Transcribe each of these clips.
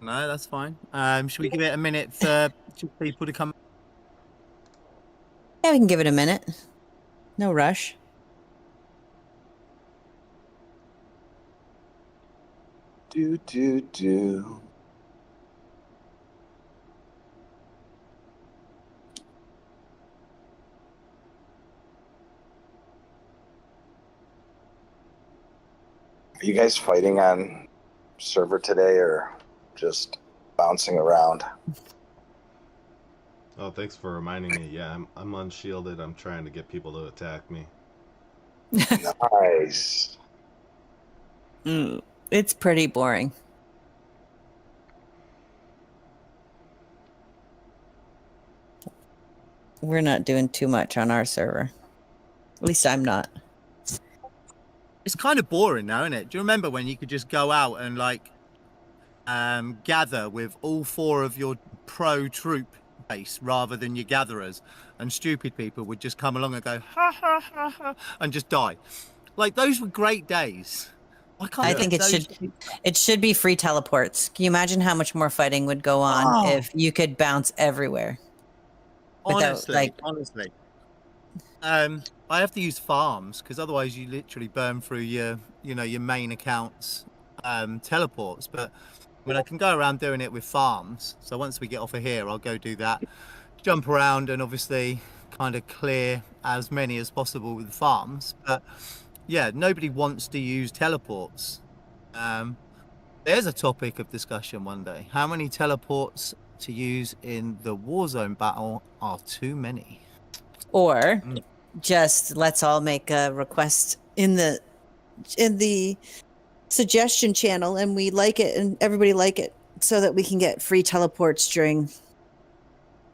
No, that's fine. Should we give it a minute for people to come? Yeah, we can give it a minute. No rush. Do. Are you guys fighting on server today or just bouncing around? Oh, thanks for reminding me. Yeah, I'm unshielded. I'm trying to get people to attack me. Nice. It's pretty boring. We're not doing too much on our server. At least I'm not. It's kind of boring now, isn't it? Do you remember when you could just go out and like gather with all four of your pro troop base rather than your gatherers, and stupid people would just come along and go ha ha ha ha and just die. Like those were great days. Why can't I think it should be free teleports. Can you imagine how much more fighting would go on if you could bounce everywhere? Honestly. I have to use farms because otherwise you literally burn through your main accounts teleports. But I mean, I can go around doing it with farms. So once we get off of here, I'll go do that, jump around, and obviously kind of clear as many as possible with the farms. But yeah, nobody wants to use teleports. There's a topic of discussion one day. How many teleports to use in the Warzone battle are too many? Or just let's all make a request in the suggestion channel and we like it and everybody like it so that we can get free teleports during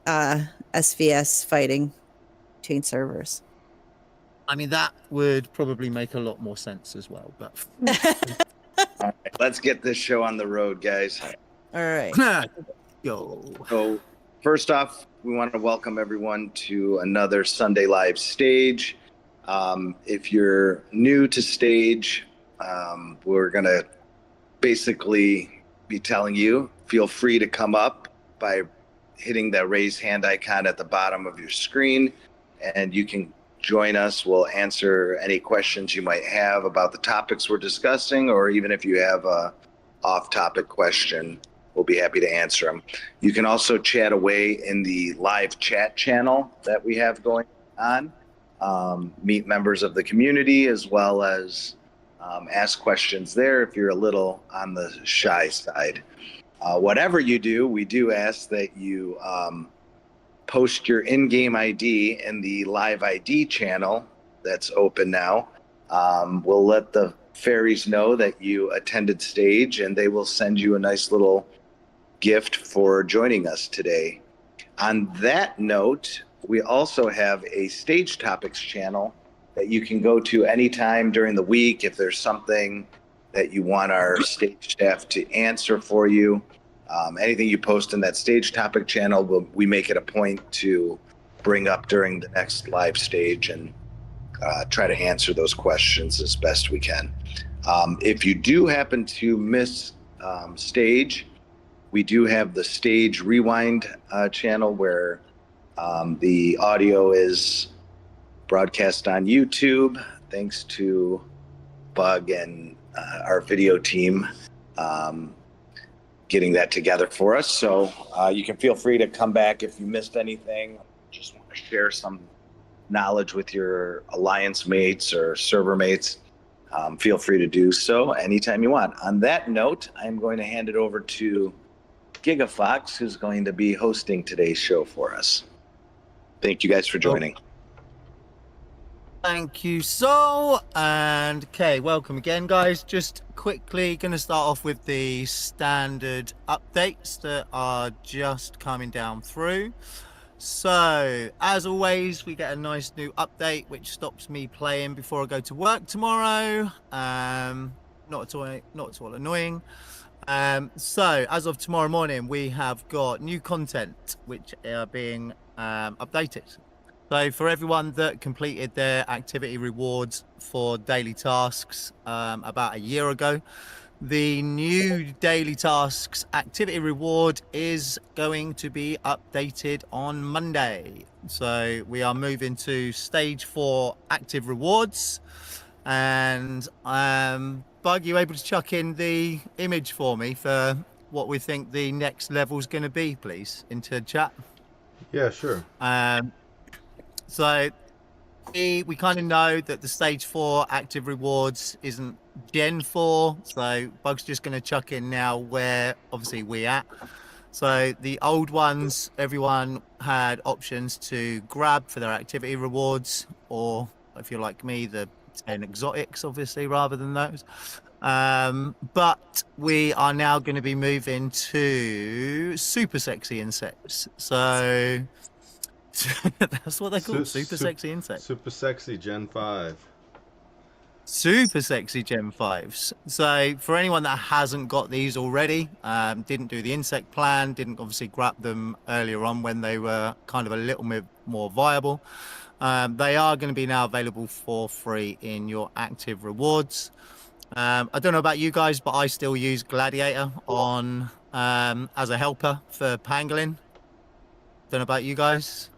SVS fighting between servers. I mean, that would probably make a lot more sense as well, but all right, let's get this show on the road, guys. All right. Go. So first off, we want to welcome everyone to another Sunday Live Stage. If you're new to Stage, we're going to basically be telling you, feel free to come up by hitting that raise hand icon at the bottom of your screen, and you can join us. We'll answer any questions you might have about the topics we're discussing, or even if you have a off-topic question, we'll be happy to answer them. You can also chat away in the live chat channel that we have going on, meet members of the community, as well as ask questions there if you're a little on the shy side. Whatever you do, we do ask that you post your in-game ID in the live ID channel that's open now. We'll let the fairies know that you attended Stage, and they will send you a nice little gift for joining us today. On that note, we also have a Stage Topics channel that you can go to anytime during the week if there's something that you want our stage staff to answer for you. Anything you post in that Stage Topic channel, we make it a point to bring up during the next live stage and try to answer those questions as best we can. If you do happen to miss Stage, we do have the Stage Rewind channel where the audio is broadcast on YouTube, thanks to Bug and our video team getting that together for us. So you can feel free to come back if you missed anything, just want to share some knowledge with your alliance mates or server mates. Feel free to do so anytime you want. On that note, I'm going to hand it over to GigaFox, who's going to be hosting today's show for us. Thank you guys for joining. Thank you, Sol. And okay, welcome again, guys. Just quickly going to start off with the standard updates that are just coming down through. So, as always, we get a nice new update which stops me playing before I go to work tomorrow. Not at all annoying. So, as of tomorrow morning, we have got new content which are being updated. So for everyone that completed their activity rewards for daily tasks about a year ago, the new daily tasks activity reward is going to be updated on Monday. So we are moving to stage 4 active rewards. And Bug, you able to chuck in the image for me for what we think the next level is going to be, please, into chat? Yeah, sure. So we kind of know that the stage 4 active rewards isn't Gen 4, so Bug's just going to chuck in now where obviously we at. So the old ones, everyone had options to grab for their activity rewards, or if you're like me, the 10 exotics, obviously, rather than those. But we are now going to be moving to super sexy insects. So that's what they're called, super sexy insects. Super sexy Gen 5. Super sexy Gen 5s. So for anyone that hasn't got these already, didn't do the insect plan, didn't obviously grab them earlier on when they were kind of a little bit more viable, they are going to be now available for free in your active rewards. I don't know about you guys, but I still use Gladiator on as a helper for pangolin. Don't know about you guys.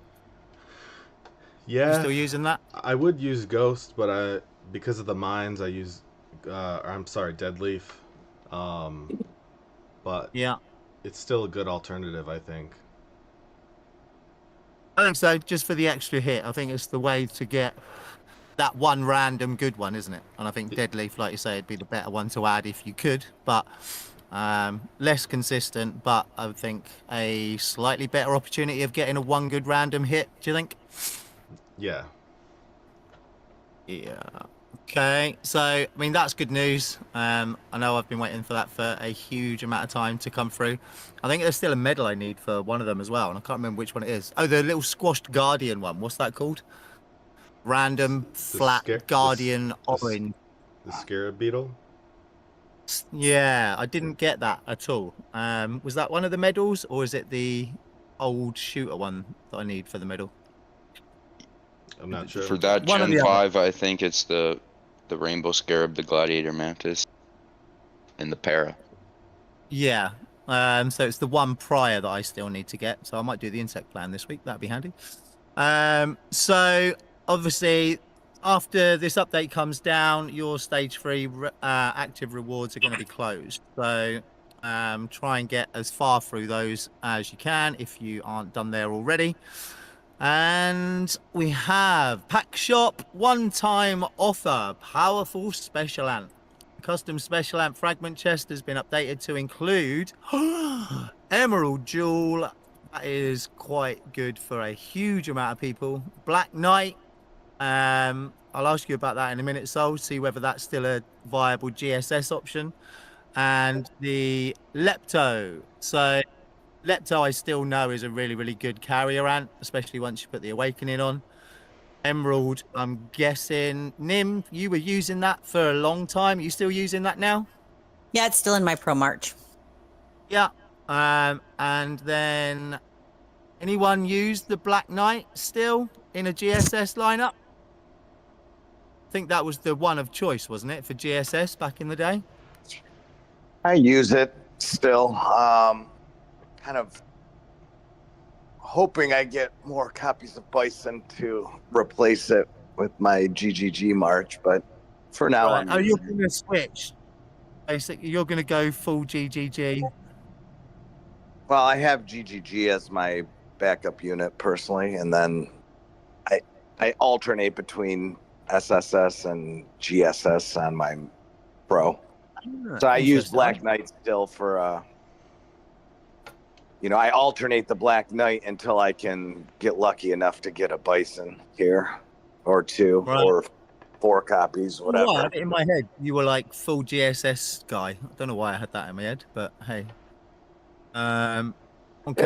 Yeah, You still using that? I would use Ghost, but because of the mines, I use Deadleaf. But Yeah, it's still a good alternative, I think. I think so. Just for the extra hit, I think it's the way to get that one random good one, isn't it? And I think Deadleaf, like you say, would be the better one to add if you could, but less consistent. But I would think a slightly better opportunity of getting a one good random hit. Do you think? Yeah. Yeah. Okay. So, I mean, that's good news. I know I've been waiting for that for a huge amount of time to come through. I think there's still a medal I need for one of them as well, and I can't remember which one it is. Oh, the little squashed guardian one. What's that called? Random flat guardian orange. The scarab beetle? Yeah, I didn't get that at all. Was that one of the medals, or is it the old shooter one that I need for the medal? I'm not sure. For that One of Gen the 5, I think it's the Rainbow Scarab, the Gladiator Mantis, and the Para. Yeah. So it's the one prior that I still need to get. So I might do the insect plan this week. That'd be handy. So obviously, after this update comes down, your stage 3 active rewards are going to be closed. So try and get as far through those as you can if you aren't done there already. And we have Pack Shop one-time offer, powerful special ant. Custom special ant fragment chest has been updated to include Emerald Jewel. That is quite good for a huge amount of people. Black Knight. I'll ask you about that in a minute, Sol, see whether that's still a viable GSS option. And the Lepto. So Lepto I still know is a really, really good carrier ant, especially once you put the Awakening on. Emerald, I'm guessing. Nim, you were using that for a long time. Are you still using that now? Yeah, it's still in my Pro March. Yeah. And then anyone use the Black Knight still in a GSS lineup? I think that was the one of choice, wasn't it, for GSS back in the day? I use it still. Kind of hoping I get more copies of Bison to replace it with my GGG March, but for now, Right. Oh, you're going to switch. Basically, you're going to go full GGG. Well, I have GGG as my backup unit personally, and then I alternate between SSS and GSS on my Pro. So I use Black Knight still for I alternate the Black Knight until I can get lucky enough to get a Bison here, or two, Right. or 4 copies, whatever. Well, I had it in my head, you were like full GSS guy. I don't know why I had that in my head, but hey. Okay.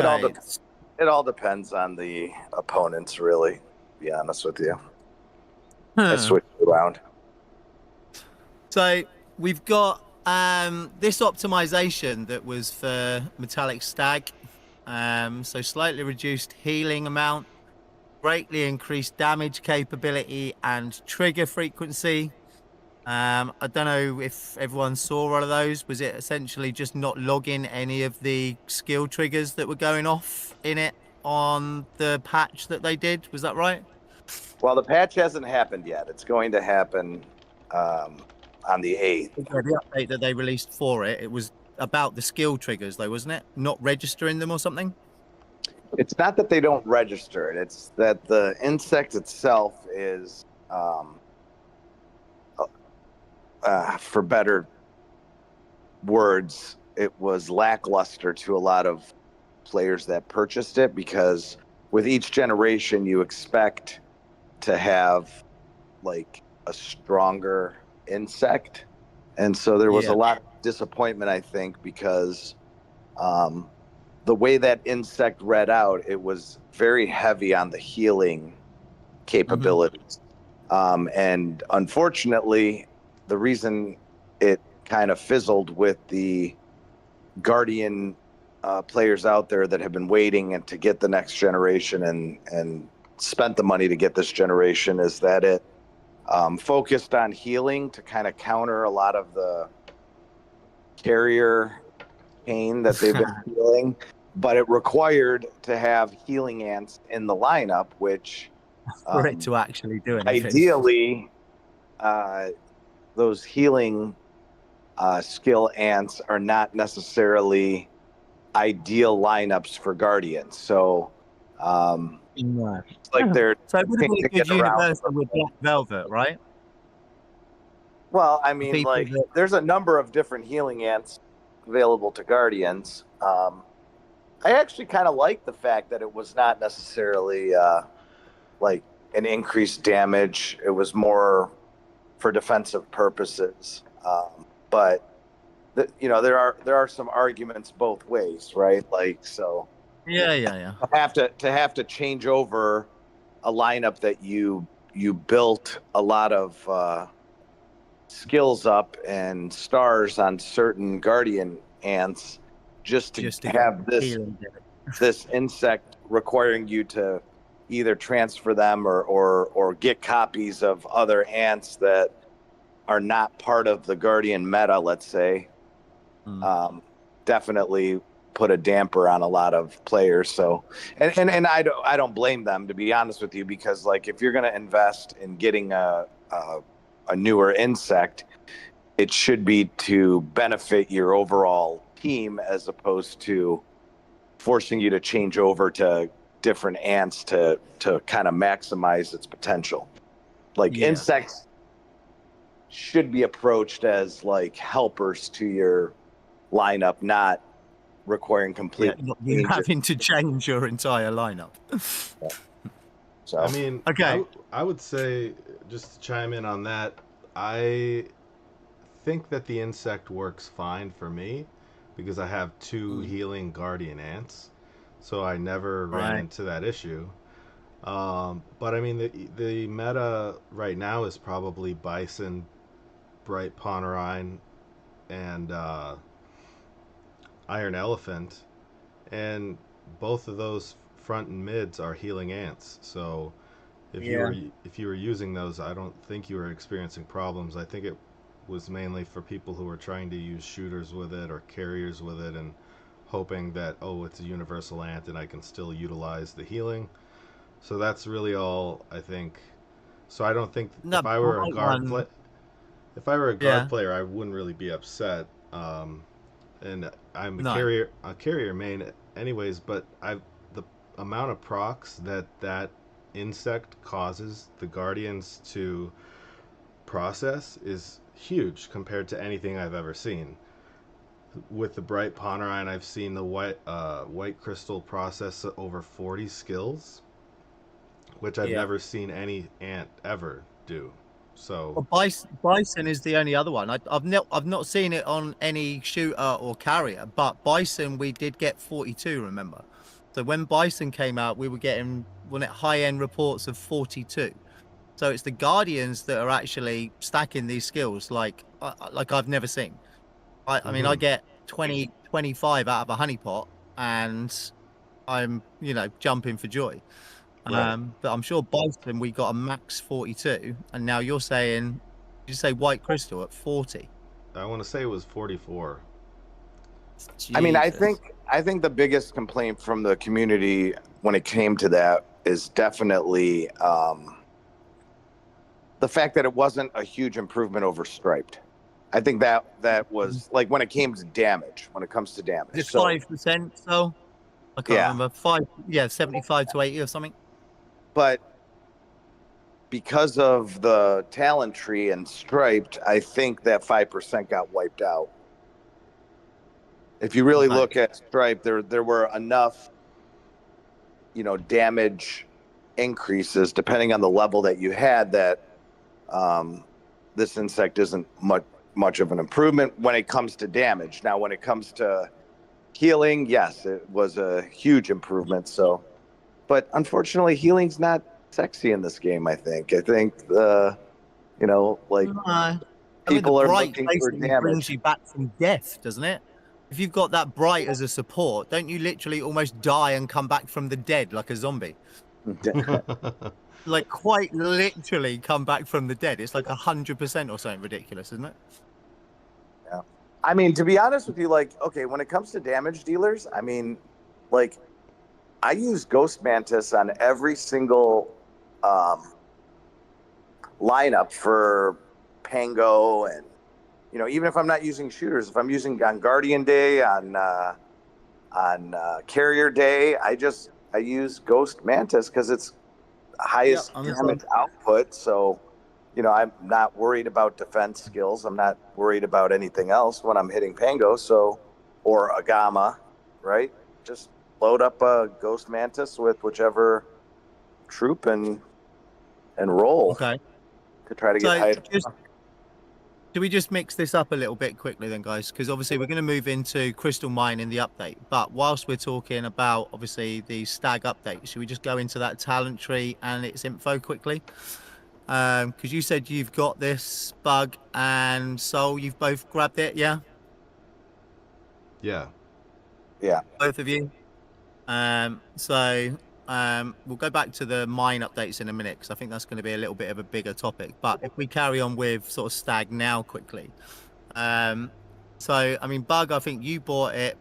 It all depends on the opponents, really, to be honest with you. Huh. I switch around. So we've got this optimization that was for Metallic Stag. So slightly reduced healing amount, greatly increased damage capability and trigger frequency. I don't know if everyone saw one of those. Was it essentially just not logging any of the skill triggers that were going off in it on the patch that they did? Was that right? Well, the patch hasn't happened yet. It's going to happen on the 8th. Yeah, the update that they released for it, it was about the skill triggers though, wasn't it? Not registering them or something? It's not that they don't register it. It's that the insect itself is, for better words, it was lackluster to a lot of players that purchased it, because with each generation you expect to have like a stronger insect, and so there was Yeah. a lot of disappointment, I think, because the way that insect read out, it was very heavy on the healing capabilities. And unfortunately, the reason it kind of fizzled with the Guardian players out there that have been waiting and to get the next generation and spent the money to get this generation is that it focused on healing to kind of counter a lot of the carrier pain that they've been feeling, but it required to have healing ants in the lineup, which For it to actually do anything. ideally those healing skill ants are not necessarily ideal lineups for Guardians. So No. it's like they're So it would have been a good Get around. universal with Black Velvet, right? well, I mean, people like that- there's a number of different healing ants available to Guardians. I actually kind of like the fact that it was not necessarily like an increased damage. It was more for defensive purposes. But there are some arguments both ways, right? Like, so Yeah. to have to change over a lineup that you built a lot of skills up and stars on certain Guardian ants just to Just to have this healing. this insect requiring you to either transfer them or get copies of other ants that are not part of the Guardian meta, let's say, definitely put a damper on a lot of players. So, and I don't blame them, to be honest with you, because like if you're going to invest in getting a newer insect, it should be to benefit your overall team as opposed to forcing you to change over to different ants to kind of maximize its potential. Like Yeah. insects should be approached as like helpers to your lineup, not requiring complete Not you changes. having to change your entire lineup. So I mean, Okay. I would say, just to chime in on that, I think that the insect works fine for me because I have two healing guardian ants, so I never ran Right. into that issue. But I mean, the meta right now is probably Bison, Bright Ponerine, and Iron Elephant, and both of those front and mids are healing ants. So if you were using those, I don't think you were experiencing problems. I think it was mainly for people who were trying to use shooters with it or carriers with it and hoping that, oh, it's a universal ant and I can still utilize the healing. So that's really all I think. So I don't think No, if I were a Bright guard one- if I were a guard Yeah. player, I wouldn't really be upset. And I'm a No. carrier main anyways, but the amount of procs that insect causes the guardians to process is huge compared to anything I've ever seen. With the Bright Ponerine, I've seen the white crystal process over 40 skills, which I've Yeah. never seen any ant ever do. So Well, Bison is the only other one. I've not seen it on any shooter or carrier, but Bison we did get 42. Remember, so when Bison came out, we were getting high end reports of 42. So it's the Guardians that are actually stacking these skills like I've never seen. I mean, I get 20, 25 out of a honeypot, and I'm jumping for joy. Right. But I'm sure Bison we got a max 42, and now you're saying you say White Crystal at 40? I want to say it was 44. I mean, Jesus. I think the biggest complaint from the community when it came to that is definitely the fact that it wasn't a huge improvement over striped. I think that was like when it came to damage. When it comes to damage, Is it so 5%? So I can't Yeah. remember. 75 to 80 or something. but because of the talent tree and striped, I think that 5% got wiped out. If you really Okay. look at striped, there were enough, damage increases depending on the level that you had that this insect isn't much of an improvement when it comes to damage. Now, when it comes to healing, yes, it was a huge improvement. So, but unfortunately, healing's not sexy in this game. I think like No. I mean, people the are bright looking for basically brings damage. you back from death, doesn't it? If you've got that bright as a support, don't you literally almost die and come back from the dead like a zombie? Like quite literally come back from the dead. It's like 100% or something ridiculous, isn't it? I mean, to be honest with you, like, okay, when it comes to damage dealers, I mean, like, I use Ghost Mantis on every single lineup for Pango, and even if I'm not using shooters, if I'm using on Guardian Day, on Carrier Day, I use Ghost Mantis because it's highest I'm the damage output. So, I'm not worried about defense skills. I'm not worried about anything else when I'm hitting Pango. So, or a Gamma, right? Just load up a Ghost Mantis with whichever troop and roll Okay. to try to get high. Do we just mix this up a little bit quickly then, guys? Because obviously we're going to move into Crystal Mine in the update. But whilst we're talking about, obviously, the Stag update, should we just go into that talent tree and its info quickly? Because you said you've got this, Bug and Soul, you've both grabbed it, yeah? Yeah. Both of you? We'll go back to the mine updates in a minute because I think that's going to be a little bit of a bigger topic. But if we carry on with sort of Stag now quickly. I mean, Bug, I think you bought it,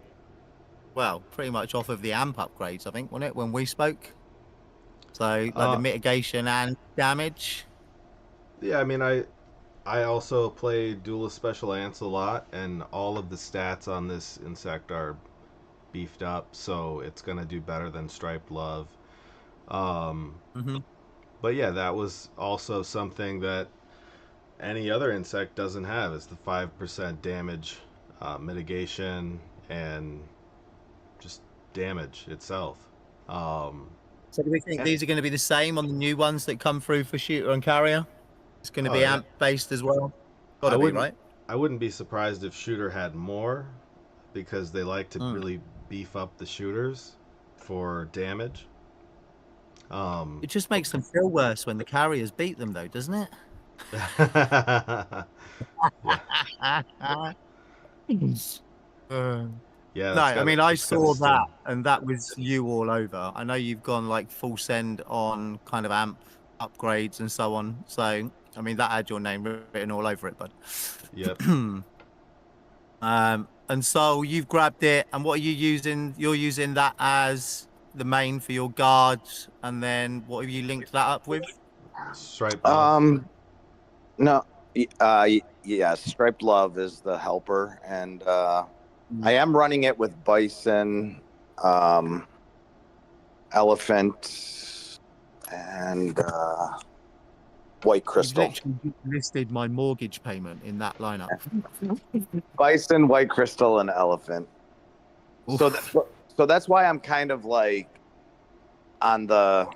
well, pretty much off of the amp upgrades, I think, wasn't it, when we spoke? So, like the mitigation and damage. Yeah, I mean, I also play Duelist Special Ants a lot, and all of the stats on this insect are beefed up, so it's gonna do better than Striped Love. But yeah, that was also something that any other insect doesn't have, is the 5% damage mitigation and just damage itself. So do we think these are going to be the same on the new ones that come through for Shooter and Carrier? It's going to be amp based as well? Gotta be, right? I wouldn't be surprised if Shooter had more, because they like to really beef up the shooters for damage. It just makes them feel worse when the Carriers beat them, though, doesn't it? Yeah. No, I mean, I saw that, and that was you all over. I know you've gone like full send on kind of amp upgrades and so on. So, I mean, that had your name written all over it, bud. Yep. And so you've grabbed it, and what are you using? You're using that as the main for your guards, and then what have you linked that up with? Striped. No, yeah, Striped Love is the helper, and I am running it with Bison, Elephant, and White Crystal. You've literally listed my mortgage payment in that lineup. Bison, White Crystal, and Elephant. So that's why I'm kind of like on the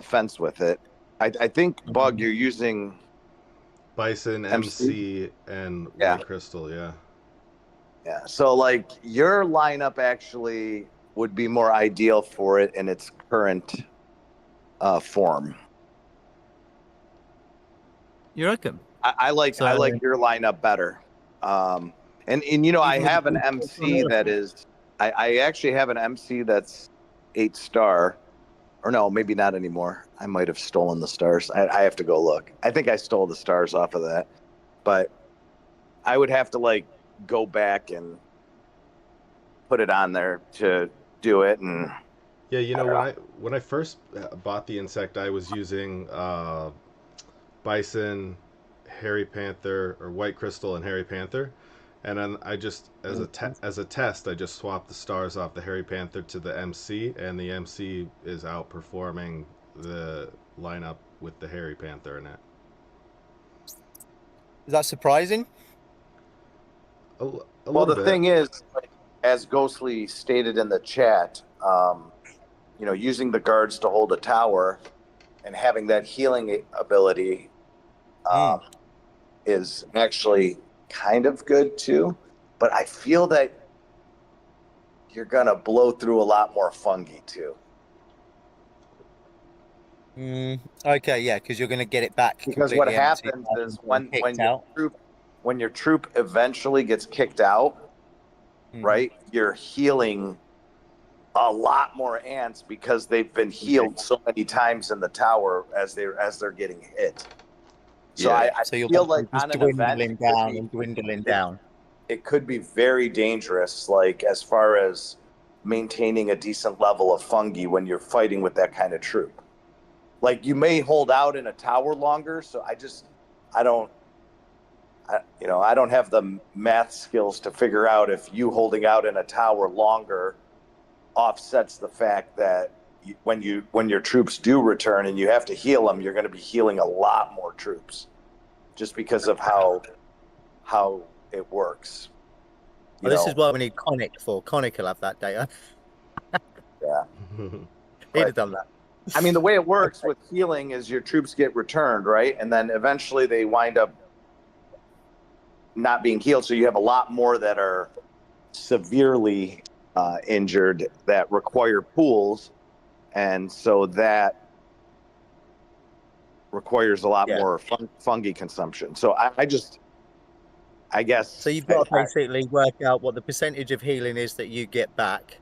fence with it. I think, Bug, you're using Bison, MC, and White Crystal. Yeah. So like your lineup actually would be more ideal for it in its current form. You reckon? I like your lineup better. And I have an MC that is I actually have an MC that's 8-star, or no, maybe not anymore. I might have stolen the stars. I have to go look. I think I stole the stars off of that, but I would have to like go back and put it on there to do it. And Yeah, when I first bought the insect, I was using bison, hairy panther, or white crystal and hairy panther, and then I just as a test, I just swapped the stars off the hairy panther to the MC, and the MC is outperforming the lineup with the hairy panther in it. Is that surprising? A well, little the bit. thing is, like, as Ghostly stated in the chat, using the guards to hold a tower and having that healing ability is actually kind of good too. But I feel that you're gonna blow through a lot more fungi too. Okay, yeah, because you're going to get it back. Because what completely empty happens rather is than kicked out. when your troop eventually gets kicked out, right? You're healing a lot more ants because they've been healed so many times in the tower as they're getting hit. So Yeah. I So you're feel like just on an dwindling event, down and dwindling down. it could be very dangerous, like as far as maintaining a decent level of fungi when you're fighting with that kind of troop. Like you may hold out in a tower longer, so I don't have the math skills to figure out if you holding out in a tower longer offsets the fact that when your troops do return and you have to heal them, you're going to be healing a lot more troops, just because of how it works. Well, this is what we need Conic for. Conic will have that data. Yeah. He'd have done that. I mean, the way it works with healing is your troops get returned, right? And then eventually they wind up not being healed. So you have a lot more that are severely injured that require pools. And so that requires a lot more fungi consumption. So I guess. So you've got to basically work out what the percentage of healing is that you get back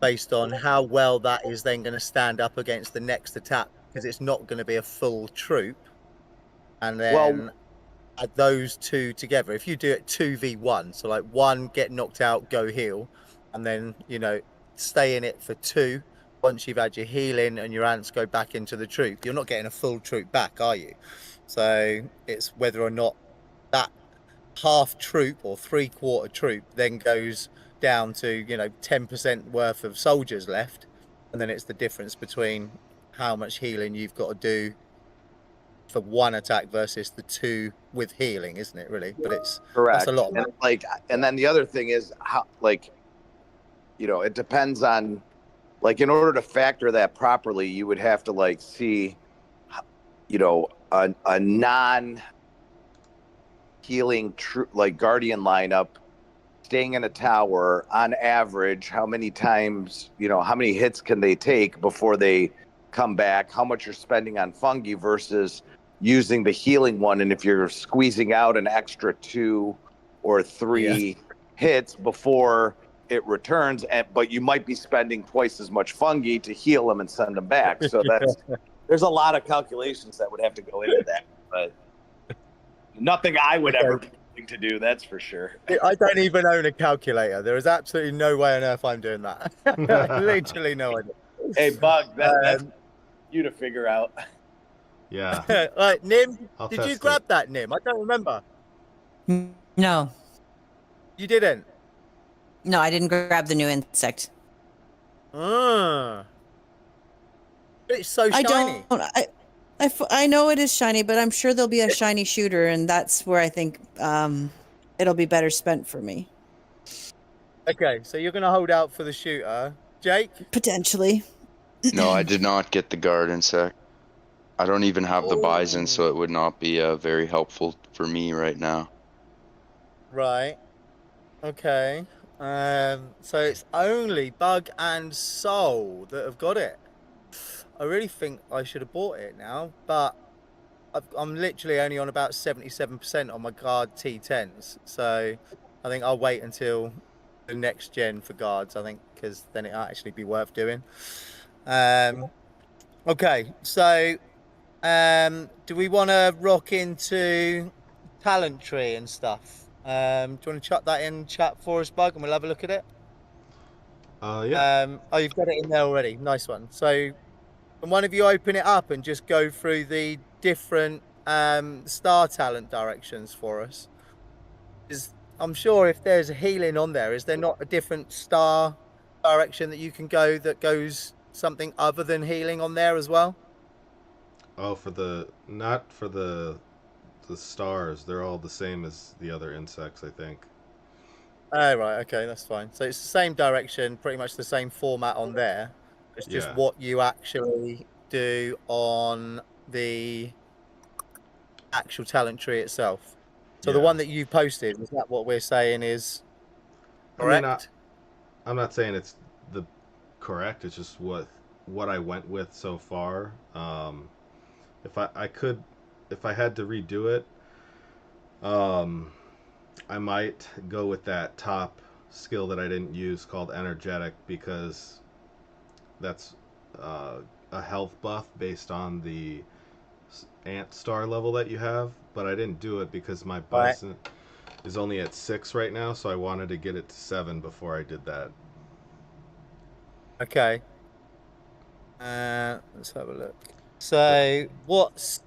based on how well that is then going to stand up against the next attack, because it's not going to be a full troop. And then add those two together. If you do it 2v1, so like one get knocked out, go heal, and then stay in it for two. Once you've had your healing and your ants go back into the troop, you're not getting a full troop back, are you? So it's whether or not that half troop or 3/4 troop then goes down to 10% worth of soldiers left, and then it's the difference between how much healing you've got to do for one attack versus the two with healing, isn't it? Really, but it's correct. That's a lot. And then the other thing is how, it depends on, in order to factor that properly, you would have to see, a non healing guardian lineup staying in a tower on average, how many times, how many hits can they take before they come back, how much you're spending on fungi versus using the healing one. And if you're squeezing out an extra 2 or 3 hits before it returns, but you might be spending twice as much fungi to heal them and send them back. So there's a lot of calculations that would have to go into that, but nothing I would ever be willing to do, that's for sure. I don't even own a calculator. There is absolutely no way on earth I'm doing that. Literally no idea. Hey, Bug, that's you to figure out. Yeah. All right, Nim, I'll did you test grab it. that, Nim? I don't remember. No, You didn't? no, I didn't grab the new insect. It's so shiny. I know it is shiny, but I'm sure there'll be a shiny shooter, and that's where I think it'll be better spent for me. Okay, so you're going to hold out for the shooter. Jake? Potentially. No, I did not get the guard insect. I don't even have the bison, so it would not be very helpful for me right now. Right. Okay. So it's only Bug and Soul that have got it. I really think I should have bought it now, but I'm literally only on about 77% on my guard T10s. So I think I'll wait until the next gen for guards, I think, because then it'll actually be worth doing. Okay, so do we want to rock into talent tree and stuff? Do you want to chuck that in chat for us, Bug, and we'll have a look at it? Yeah. Oh, you've got it in there already. Nice one. So, can one of you open it up and just go through the different star talent directions for us? Is I'm sure if there's a healing on there, is there not a different star direction that you can go that goes something other than healing on there as well? Oh, not for the stars. They're all the same as the other insects, I think. Oh, right. Okay, that's fine. So it's the same direction, pretty much the same format on there. It's just Yeah. what you actually do on the actual talent tree itself. So the Yeah. one that you posted, is that what we're saying is I mean, correct? I'm not saying it's the correct. It's just what I went with so far. If if I had to redo it, um, I might go with that top skill that I didn't use called energetic because that's a health buff based on the ant star level that you have. But I didn't do it because my Right. bison is only at 6 right now, so I wanted to get it to 7 before I did that. Okay. Let's have a look. So what's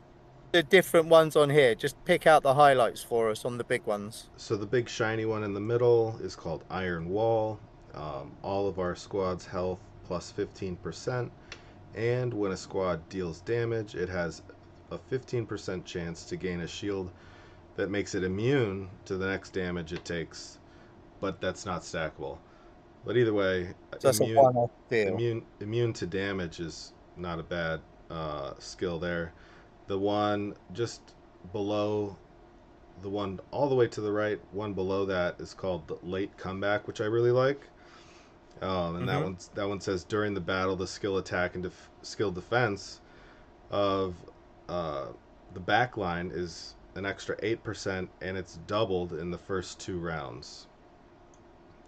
the different ones on here? Just pick out the highlights for us on the big ones. So the big shiny one in the middle is called Iron Wall. All of our squad's health plus 15%, and when a squad deals damage, it has a 15% chance to gain a shield that makes it immune to the next damage it takes, but that's not stackable. But either way, So that's a one-off deal. immune to damage is not a bad skill there. The one just below the one all the way to the right, one below that is called the late comeback, which I really like. And Mm-hmm. that one says during the battle, the skill attack and skill defense of uh, the back line is an extra 8%, and it's doubled in the first 2 rounds.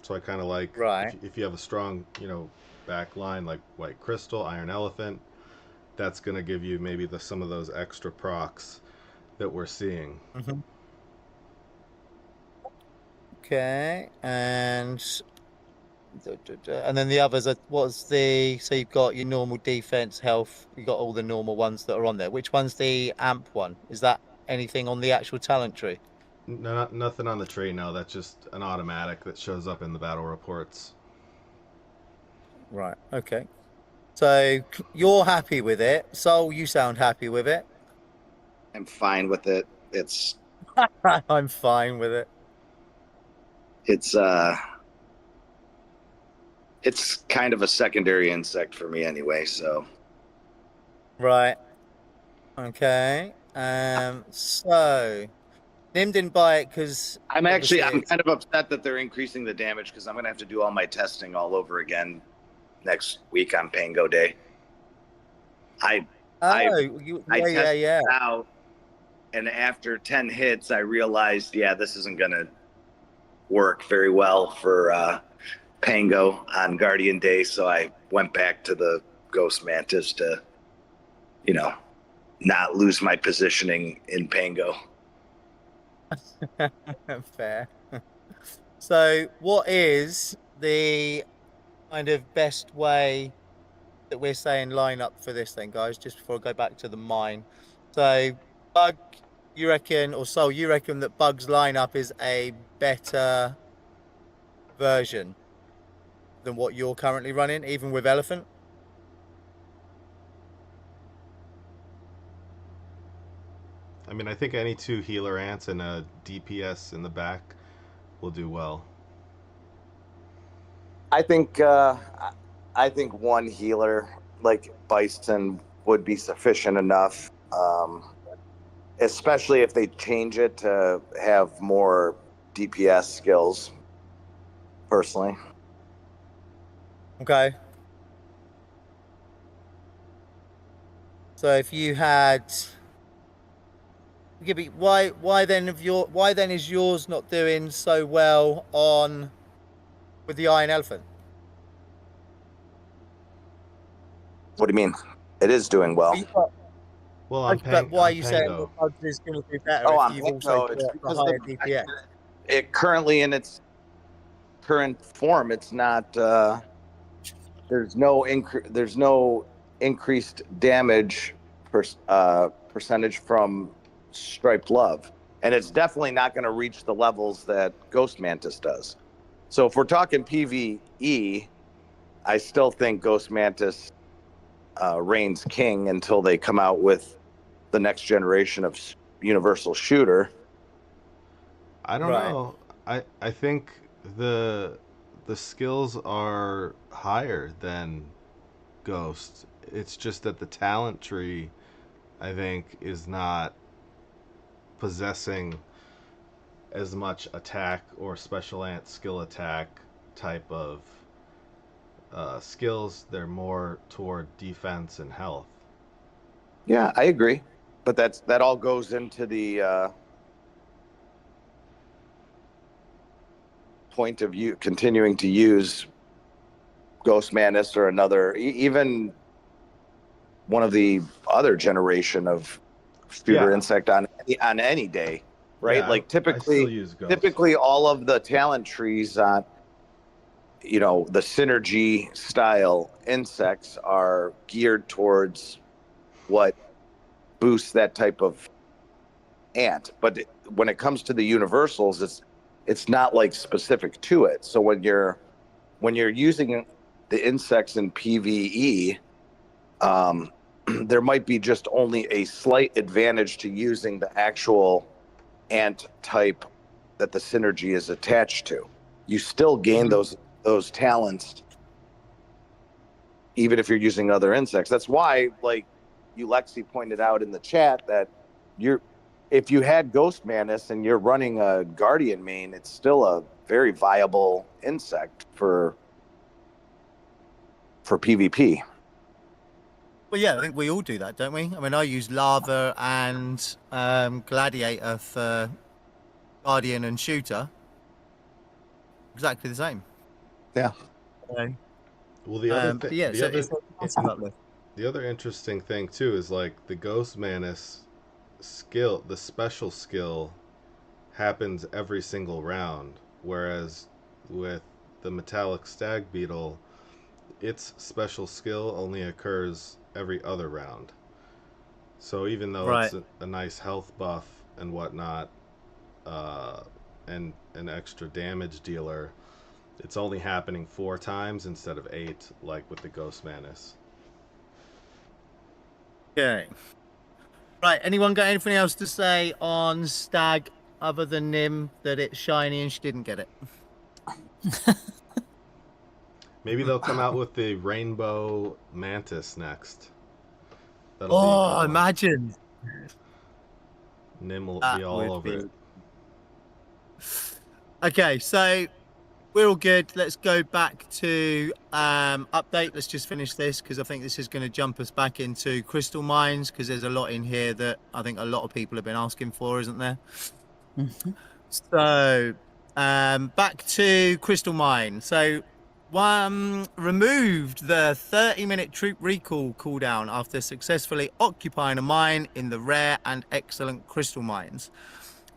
So I kind of like Right. if you have a strong, back line like White Crystal, Iron Elephant, that's gonna give you maybe some of those extra procs that we're seeing. Mm-hmm. Okay. And then the others are what's the so you've got your normal defense, health, you've got all the normal ones that are on there. Which one's the amp one? Is that anything on the actual talent tree? Nothing on the tree. No, that's just an automatic that shows up in the battle reports. Right. Okay. So you're happy with it. Soul, you sound happy with it. I'm fine with it. It's I'm fine with it. it's it's kind of a secondary insect for me anyway, so Right. Okay. So Nim didn't buy it because I'm obviously kind it's of upset that they're increasing the damage because I'm gonna have to do all my testing all over again next week on Pango Day. I tested yeah. it out, and after 10 hits, I realized, yeah, this isn't gonna work very well for Pango on Guardian Day, so I went back to the Ghost Mantis to, not lose my positioning in Pango. Fair. So what is the kind of best way that we're saying line up for this then, guys, just before I go back to the mine? So Bug, you reckon, or Soul, you reckon that Bug's lineup is a better version than what you're currently running, even with Elephant? I mean, I think any 2 healer ants and a DPS in the back will do well. I think one healer like Bison would be sufficient enough, especially if they change it to have more DPS skills. Personally, Okay. So if you had, Gibby, why then is yours not doing so well on with the Iron Elephant? what do you mean? It is doing well. Well, But why are you saying Pango. the bugs is going to do better Oh, if on you've Pango, also it's got the because higher DPS? it currently in its current form, it's not. There's no increased damage percentage from Striped Love, and it's definitely not going to reach the levels that Ghost Mantis does. So if we're talking PvE, I still think Ghost Mantis reigns king until they come out with the next generation of universal shooter. I don't Right. know. I think the skills are higher than Ghost. It's just that the talent tree, I think, is not possessing as much attack or special ant skill attack type of skills. They're more toward defense and health. Yeah, I agree, but that all goes into the point of you continuing to use Ghost Mantis or another, even one of the other generation of shooter Yeah. insect on any day, right? Yeah, Like I still typically, use Ghost. typically all of the talent trees on, the synergy style insects are geared towards what boosts that type of ant. But when it comes to the universals, it's not like specific to it. So when you're using the insects in PvE, there might be just only a slight advantage to using the actual ant type that the synergy is attached to. You still gain those talents even if you're using other insects. That's why, like Lexi pointed out in the chat, that if you had Ghost Mantis and you're running a Guardian main, it's still a very viable insect for PvP. Well, yeah, I think we all do that, don't we? I mean, I use Lava and Gladiator for Guardian and Shooter. Exactly the same. Yeah. So, Well, the other thing, yeah, it's a massive uplift. the other interesting thing too is like the Ghost Mantis skill, the special skill happens every single round, whereas with the Metallic Stag Beetle, its special skill only occurs every other round. So even though Right. it's a nice health buff and whatnot, and an extra damage dealer, it's only happening 4 times instead of 8, like with the Ghost Mantis. Okay. Right. Anyone got anything else to say on Stag other than Nim that it's shiny and she didn't get it? Maybe they'll come out with the Rainbow Mantis next. That'll be a Oh, good one. imagine. Nim will That be all would over be- it. Okay, so we're all good. Let's go back to update. Let's just finish this because I think this is going to jump us back into Crystal Mines because there's a lot in here that I think a lot of people have been asking for, isn't there? Mhm. So back to Crystal Mine. So removed the 30-minute troop recall cooldown after successfully occupying a mine in the rare and excellent Crystal Mines.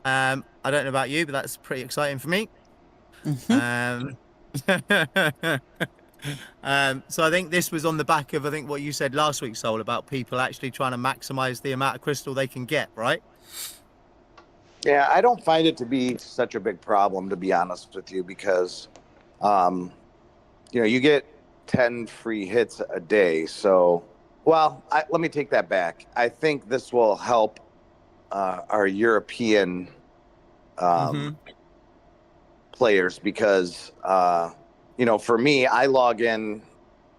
I don't know about you, but that's pretty exciting for me. Mhm. So I think this was on the back of what you said last week, Soul, about people actually trying to maximize the amount of crystal they can get, right? Yeah, I don't find it to be such a big problem, to be honest with you, because you get 10 free hits a day. So, well, let me take that back. I think this will help our European players because, for me, I log in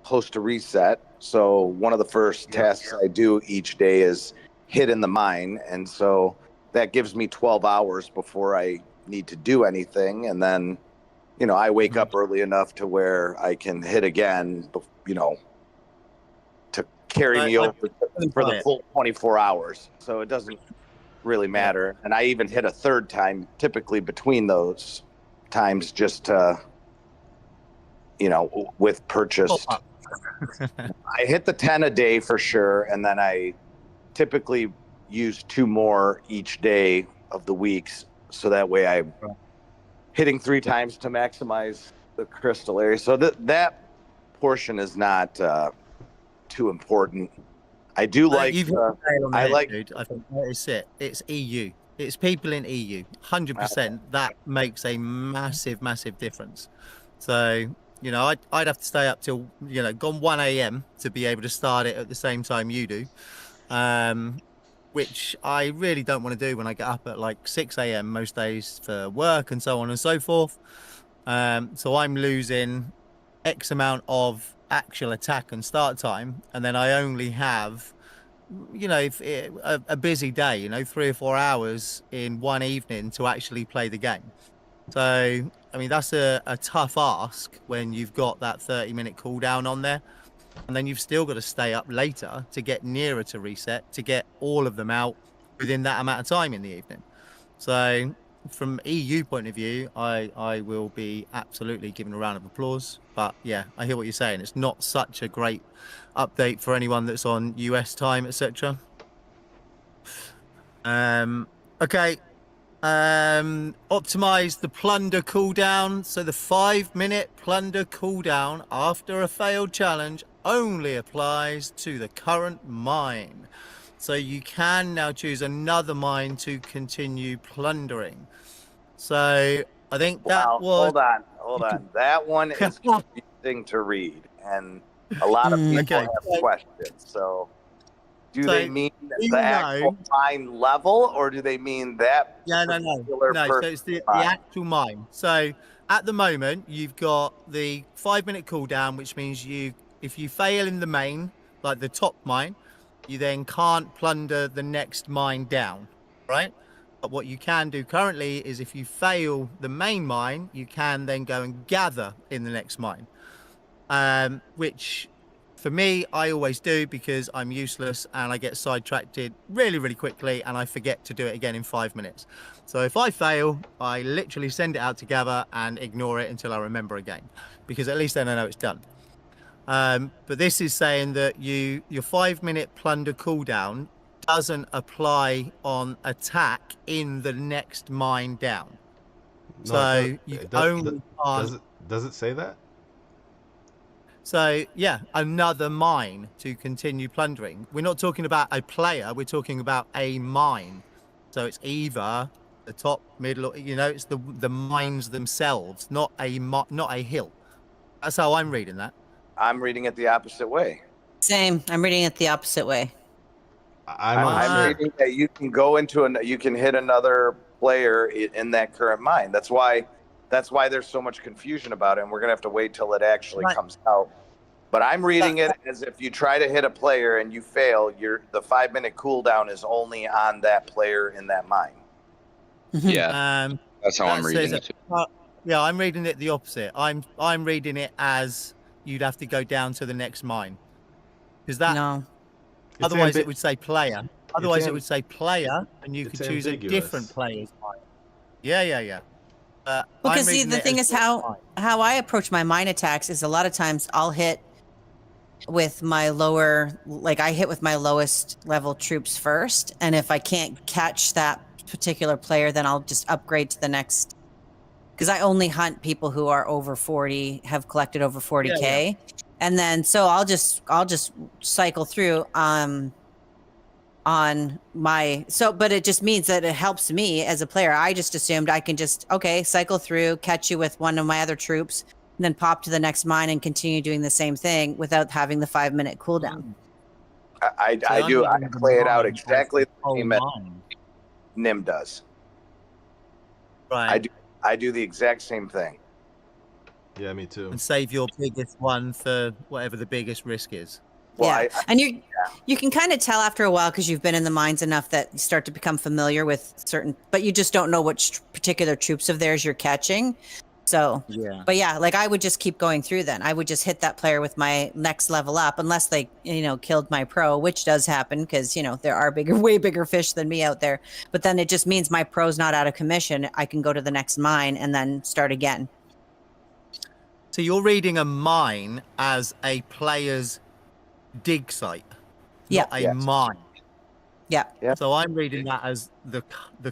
close to reset. So one of the first tasks I do each day is hit in the mine. And so that gives me 12 hours before I need to do anything. And then, I wake up early enough to where I can hit again, to carry me over for the full 24 hours. So it doesn't really matter. And I even hit a third time typically between those times just to, with purchased I hit the 10 a day for sure, and then I typically use 2 more each day of the weeks, so that way I'm hitting 3 times to maximize the crystal area. So that portion is not too important. I do like. You've hit the nail on the I head, like. dude. I think that is it. It's EU. It's people in EU. 100%. That makes a massive, massive difference. So, you know, I'd have to stay up till, you know, gone 1 a.m. to be able to start it at the same time you do, which I really don't want to do when I get up at like 6 a.m. most days for work and so on and so forth. So I'm losing X amount of actual attack and start time, and then I only have, you know, a busy day, you know, 3 or 4 hours in one evening to actually play the game. So, I mean, that's a tough ask when you've got that 30-minute cooldown on there, and then you've still got to stay up later to get nearer to reset, to get all of them out within that amount of time in the evening. So from EU point of view, I will be absolutely giving a round of applause. But yeah, I hear what you're saying. It's not such a great update for anyone that's on US time, etc. Okay. Optimize the plunder cooldown. So the 5-minute plunder cooldown after a failed challenge only applies to the current mine. So you can now choose another mine to continue plundering. So I think that was... Hold on. That one is confusing to read, and a lot of people have questions. So they mean the actual mine level, or do they mean that? Yeah, no. So it's the actual mine. So at the moment, you've got the 5-minute cooldown, which means if you fail in the main, like the top mine, you then can't plunder the next mine down, right? But what you can do currently is if you fail the main mine, you can then go and gather in the next mine, which for me, I always do because I'm useless and I get sidetracked really, really quickly and I forget to do it again in 5 minutes. So if I fail, I literally send it out to gather and ignore it until I remember again, because at least then I know it's done. But this is saying that your 5-minute plunder cooldown doesn't apply on attack in the next mine down. No, So you only can't. Does it say that? So yeah, another mine to continue plundering. We're not talking about a player, we're talking about a mine. So it's either the top, middle, you know, it's the mines themselves, not a hill. That's how I'm reading that. I'm reading it the opposite way. Same. I'm reading it the opposite way. I'm reading that you can go into you can hit another player in that current mine. That's why there's so much confusion about it, and we're gonna have to wait till it actually comes out. But I'm reading it as if you try to hit a player and you fail, the 5-minute cooldown is only on that player in that mine. Yeah, that's how I'm reading it. Yeah, I'm reading it the opposite. I'm reading it as you'd have to go down to the next mine, because otherwise it would say player. Otherwise it would say player, and you could choose ambiguous. A different player's mine. Yeah. Because see, the thing is how I approach my mine attacks is a lot of times I'll hit with my I hit with my lowest level troops first, and if I can't catch that particular player, then I'll just upgrade to the next, because I only hunt people who are over 40, have collected over 40k, and then so I'll just cycle through on my but it just means that it helps me as a player. I just assumed I can just cycle through, catch you with one of my other troops, and then pop to the next mine and continue doing the same thing without having the 5-minute cooldown. I play it out exactly the same as Nim does. Right. I do the exact same thing. Yeah, me too. And save your biggest one for whatever the biggest risk is. Well, and you can kind of tell after a while, because you've been in the mines enough that you start to become familiar with certain, but you just don't know which particular troops of theirs you're catching. So, but yeah, like I would just keep going through then. I would just hit that player with my next level up, unless they, killed my pro, which does happen because, there are way bigger fish than me out there. But then it just means my pro's not out of commission. I can go to the next mine and then start again. So you're reading a mine as a player's dig site, Yeah. not a mine. Yeah. Yep. So I'm reading that as the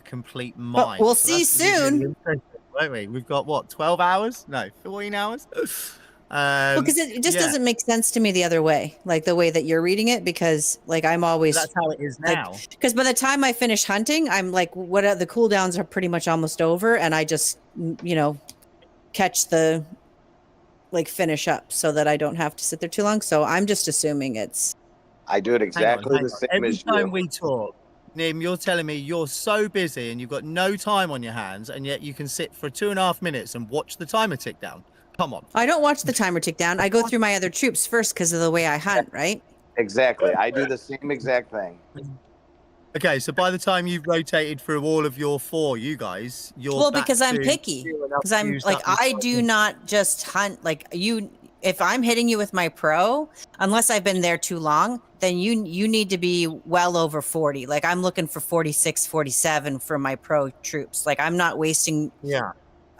complete But mine. we'll So see that's gonna be really soon. interesting, won't we? We've got what, 12 hours? No, 14 hours. Because it just yeah. doesn't make sense to me the other way, like the way that you're reading it, because like I'm always That's how it is like, now. because by the time I finish hunting, I'm like, what are the cooldowns are pretty much almost over, and I just, catch the like finish up so that I don't have to sit there too long. So I'm just assuming it's I do it exactly the same Every as time you. we talk, Nim, you're telling me you're so busy and you've got no time on your hands, and yet you can sit for 2.5 minutes and watch the timer tick down. Come on. I don't watch the timer tick down. I go through my other troops first because of the way I hunt, right? Exactly. I do the same exact thing. Okay, so by the time you've rotated through all of your 4, you guys, you're back because I'm to picky. queuing up Because I'm used like, up and I do fighting. not just hunt like you. If I'm hitting you with my pro, unless I've been there too long, then you need to be well over 40. Like I'm looking for 46, 47 for my pro troops. Like I'm not wasting Yeah.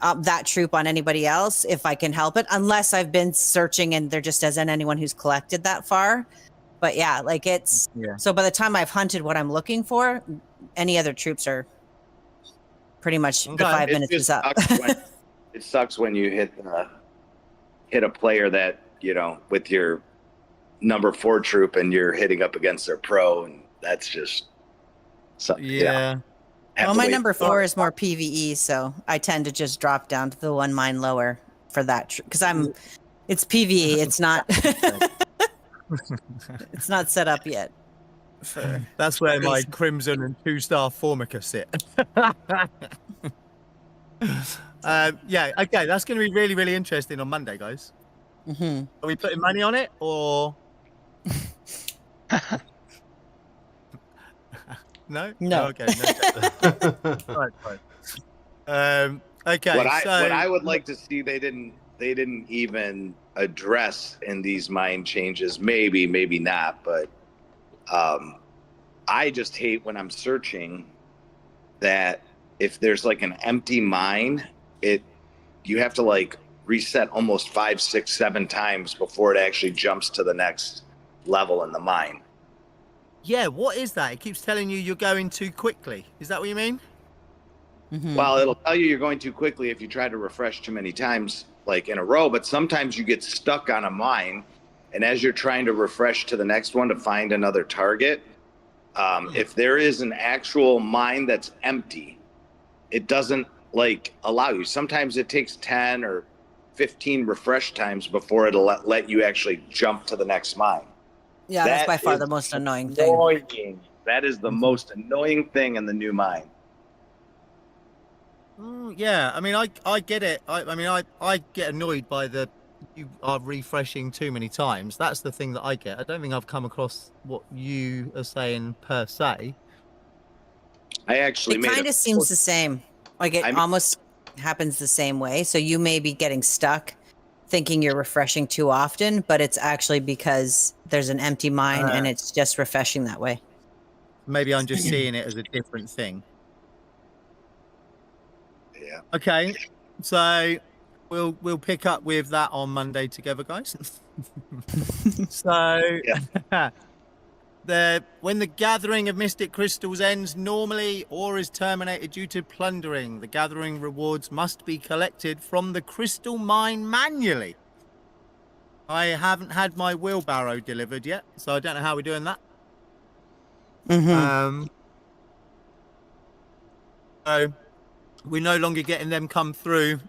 that troop on anybody else if I can help it, unless I've been searching and there just isn't anyone who's collected that far. But yeah, like it's so by the time I've hunted what I'm looking for, any other troops are pretty much the 5 It minutes just is up. it sucks when you hit a player that, with your number 4 troop and you're hitting up against their pro, and that's just something. Yeah. Well, my number 4 is more PvE, so I tend to just drop down to the 1 mine lower for that because it's PvE. It's not. It's not set up yet. That's where my Crimson and 2-star Formica sit. Yeah, okay, that's going to be really, really interesting on Monday, guys. Mm-hmm. Are we putting money on it, or no? No. Okay. No. Right, fine. Okay. What I would like to see, they didn't even address in these mine changes. Maybe not, but I just hate when I'm searching that if there's like an empty mine, you have to like reset almost 5, 6, 7 times before it actually jumps to the next level in the mine. Yeah, what is that? It keeps telling you you're going too quickly. Is that what you mean? Mm-hmm. Well, it'll tell you you're going too quickly if you try to refresh too many times, like in a row, but sometimes you get stuck on a mine, and as you're trying to refresh to the next one to find another target, if there is an actual mine that's empty, it doesn't like allow you. Sometimes it takes 10 or 15 refresh times before it'll let you actually jump to the next mine. Yeah, that's by far is the most annoying thing. annoying. That is the most annoying thing in the new mine. Yeah, I mean, I get it. I get annoyed by you are refreshing too many times. That's the thing that I get. I don't think I've come across what you are saying per se. I actually It made kind of seems the same. Like it almost happens the same way. So you may be getting stuck thinking you're refreshing too often, but it's actually because there's an empty mine and it's just refreshing that way. Maybe I'm just seeing it as a different thing. Yeah. Okay, so we'll pick up with that on Monday together, guys. So when the gathering of mystic crystals ends normally or is terminated due to plundering, the gathering rewards must be collected from the crystal mine manually. I haven't had my wheelbarrow delivered yet, so I don't know how we're doing that. Mm-hmm. So we're no longer getting them come through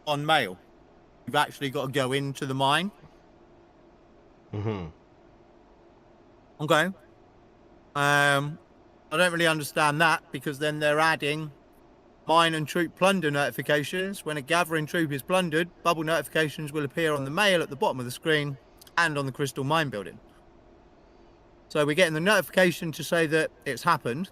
on mail. We've actually got to go into the mine. Mm-hmm. Okay. I don't really understand that, because then they're adding mine and troop plunder notifications. When a gathering troop is plundered, bubble notifications will appear on the mail at the bottom of the screen and on the crystal mine building. So we're getting the notification to say that it's happened,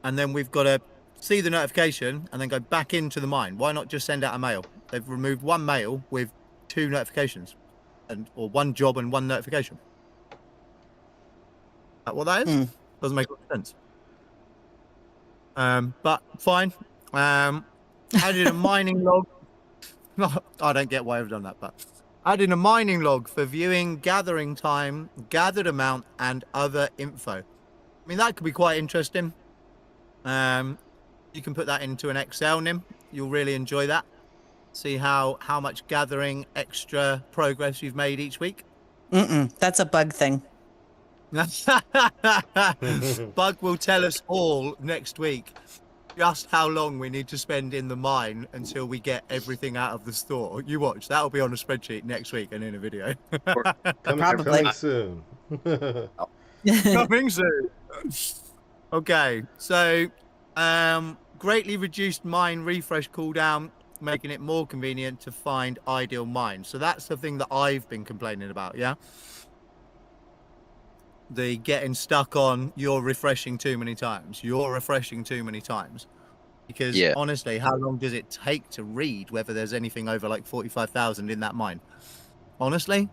and then we've got to see the notification and then go back into the mine. Why not just send out a mail? They've removed one mail with 2 notifications, or 1 job and 1 notification. Is that what that is? Doesn't make sense. But fine. Added a mining log I don't get why I've done that, but add in a mining log for viewing, gathering time, gathered amount, and other info. I mean, that could be quite interesting. You can put that into an Excel, Nim. You'll really enjoy that. See how much gathering extra progress you've made each week. That's a bug thing. Bug will tell us all next week just how long we need to spend in the mine until we get everything out of the store. You watch. That'll be on a spreadsheet next week and in a video. Coming soon. Coming soon. Okay, so greatly reduced mine refresh cooldown, making it more convenient to find ideal mines. So that's the thing that I've been complaining about, yeah? The getting stuck on you're refreshing too many times. You're refreshing too many times. Because honestly, how long does it take to read whether there's anything over like 45,000 in that mine? Honestly?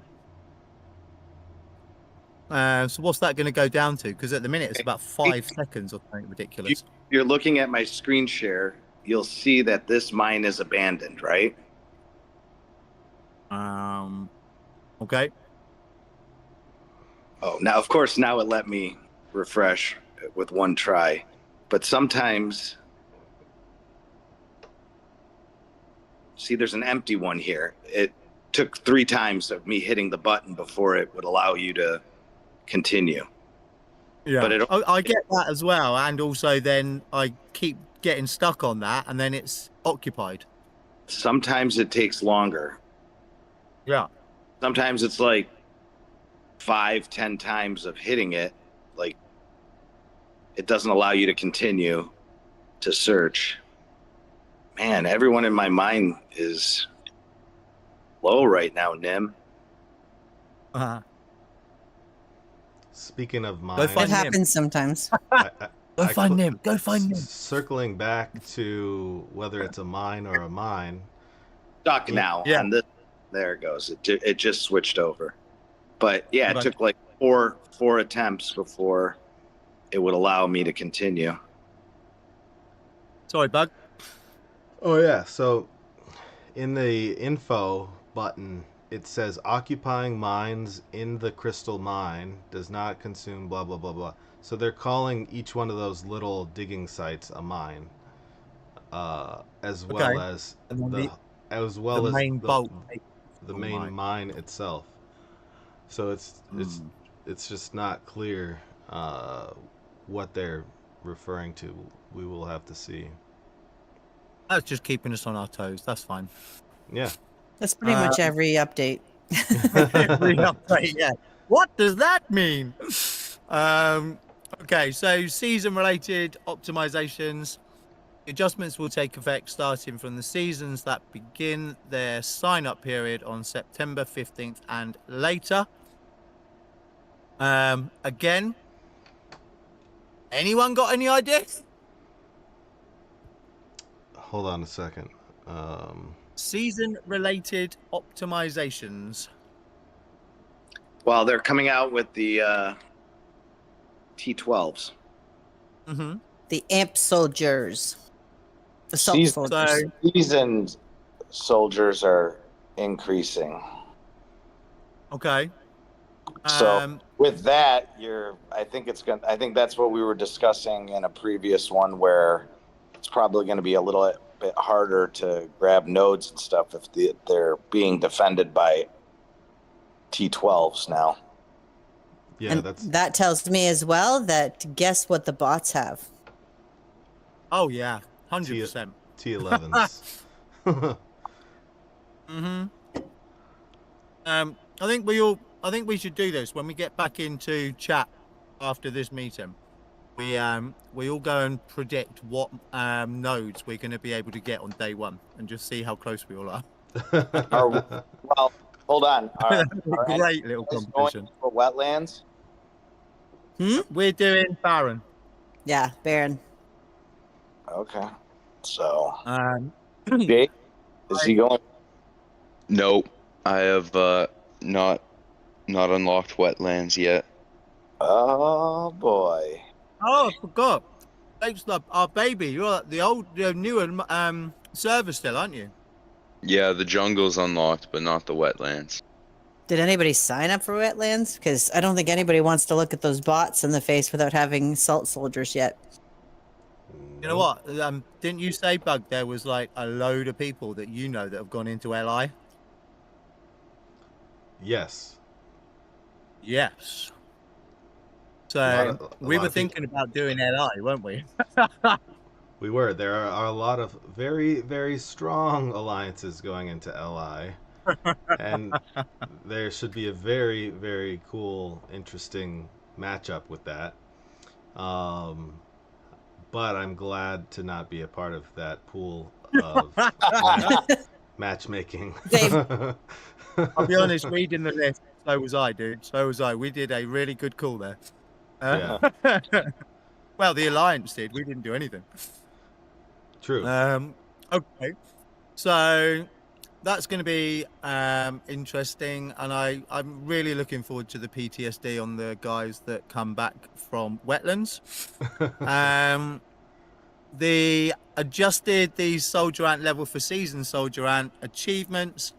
So what's that going to go down to? Because at the minute it's about 5 seconds or something ridiculous. You're looking at my screen share. You'll see that this mine is abandoned, right? Okay. Oh, now, of course, now it let me refresh with one try. But sometimes, see, there's an empty one here. It took 3 times of me hitting the button before it would allow you to continue. Yeah, but I get that as well. And also then I keep getting stuck on that and then it's occupied. Sometimes it takes longer. Yeah. Sometimes it's like 5-10 times of hitting it, like it doesn't allow you to continue to search. Man, everyone in my mind is low right now, Nim. Speaking of mine, It happens sometimes. Go find Nim. Go find Nim. Circling back to whether it's a mine or a mine. Stuck now. Yeah. On this, there it goes. It just switched over. But yeah, it took like four attempts before it would allow me to continue. Sorry, Bug. Oh yeah, so in the info button it says occupying mines in the crystal mine does not consume blah blah blah blah. So they're calling each one of those little digging sites a mine, as well as the main bolt, the main mine itself. So it's just not clear what they're referring to. We will have to see. That's just keeping us on our toes. That's fine. Yeah. That's pretty much every update. Every update, yeah. What does that mean? Okay, so season-related optimizations. Adjustments will take effect starting from the seasons that begin their sign-up period on September 15th and later. Again, anyone got any ideas? Hold on a second. Season-related optimizations. Well, they're coming out with the T12s. Mm-hmm. The amp soldiers. The salt soldiers. Seasoned soldiers are increasing. Okay. So with that, I think that's what we were discussing in a previous one, where it's probably going to be a little bit harder to grab nodes and stuff if they're being defended by T12s now. Yeah, and that tells me as well that guess what the bots have? Oh yeah, 100%. T11s. Mm-hmm. I think we should do this when we get back into chat after this meeting. We all go and predict what nodes we're going to be able to get on day one, and just see how close we all are. Well, hold on. Great little competition. For wetlands. We're doing Baron. Yeah, Baron. Okay. So, Jake, is he going? Nope, I have not unlocked wetlands yet. Oh boy. Oh, I forgot. Thanks, our baby. You're the newer server still, aren't you? Yeah, the jungle's unlocked, but not the wetlands. Did anybody sign up for wetlands? Because I don't think anybody wants to look at those bots in the face without having salt soldiers yet. You know what? Didn't you say, Bug, there was like a load of people that you know that have gone into LI? Yes. Yes. A So lot of we were people- thinking about doing LI, weren't we? We were. There are a lot of very, very strong alliances going into LI. And there should be a very, very cool, interesting matchup with that. But I'm glad to not be a part of that pool of matchmaking. Dave. I'll be honest, reading the list, so was I, dude. So was I. We did a really good call there. Well, the Alliance did. We didn't do anything. True. Okay. So that's going to be interesting. And I'm really looking forward to the PTSD on the guys that come back from wetlands. The adjusted the soldier ant level for season soldier ant achievements.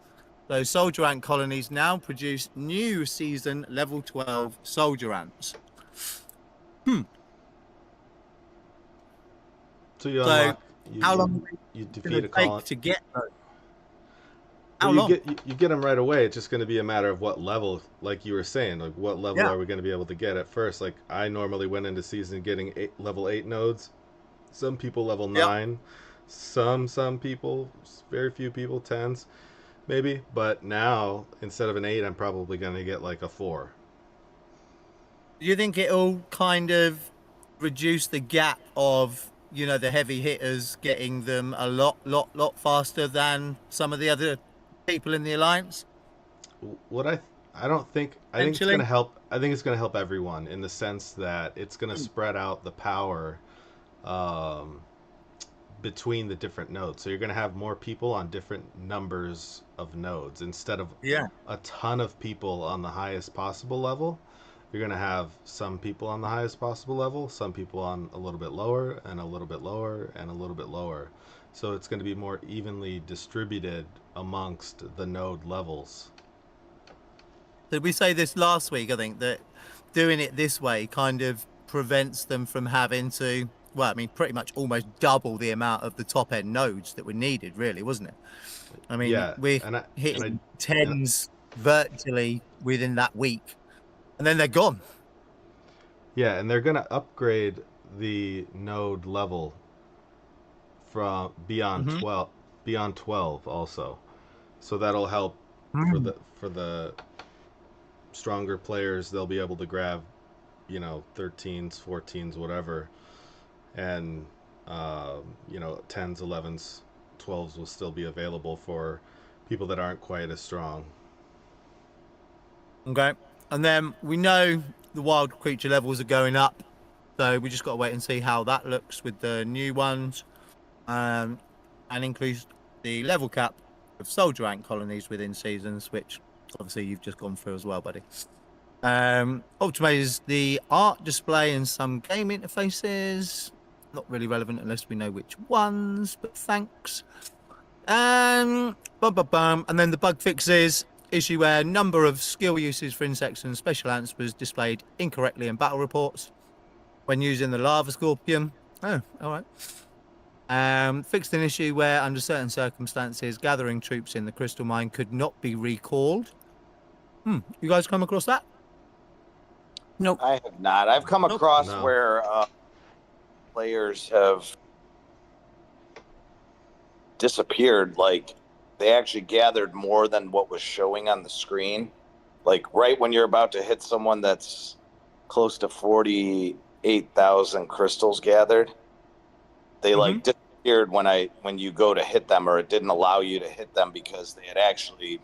So soldier ant colonies now produce new season level 12 soldier ants. So you So, unlock. how long you It's defeat going a to take colony. to get those? Well, How you long? get them right away. It's just going to be a matter of what level, like you were saying, like what level Yeah. are we going to be able to get at first? Like I normally went into season getting level 8 nodes. Some people level 9. Some people, very few people, 10s maybe. But now instead of an 8, I'm probably going to get like a 4. Do you think it'll kind of reduce the gap of, you know, the heavy hitters getting them a lot faster than some of the other people in the Alliance? What I don't think I think it's Potentially. going to help. I think it's going to help everyone in the sense that it's going to spread out the power between the different nodes. So you're going to have more people on different numbers of nodes instead of Yeah. a ton of people on the highest possible level. You're going to have some people on the highest possible level, some people on a little bit lower, and a little bit lower, and a little bit lower. So it's going to be more evenly distributed amongst the node levels. Did we say this last week? I think that doing it this way kind of prevents them from having to, well, I mean, pretty much almost double the amount of the top end nodes that were needed, really, wasn't it? I mean, Yeah, we're and I- hitting and tens virtually within that week, and then they're gone. Yeah, and they're going to upgrade the node level from beyond Mhm. 12 also. So that'll help for the stronger players. They'll be able to grab, 13s, 14s, whatever. And 10s, 11s, 12s will still be available for people that aren't quite as strong. Okay. And then we know the wild creature levels are going up. So we just got to wait and see how that looks with the new ones. And increase the level cap of soldier ant colonies within seasons, which obviously you've just gone through as well, buddy. Optimize the art display and some game interfaces. Not really relevant unless we know which ones, but thanks. And then the bug fixes issue where number of skill uses for insects and special ants was displayed incorrectly in battle reports when using the lava scorpion. Oh, all right. Fixed an issue where under certain circumstances gathering troops in the crystal mine could not be recalled. You guys come across that? Nope. I have not. I've come Nope. across No. where players have disappeared. Like they actually gathered more than what was showing on the screen. Like right when you're about to hit someone that's close to 48,000 crystals gathered, they like disappeared when you go to hit them, or it didn't allow you to hit them because they had actually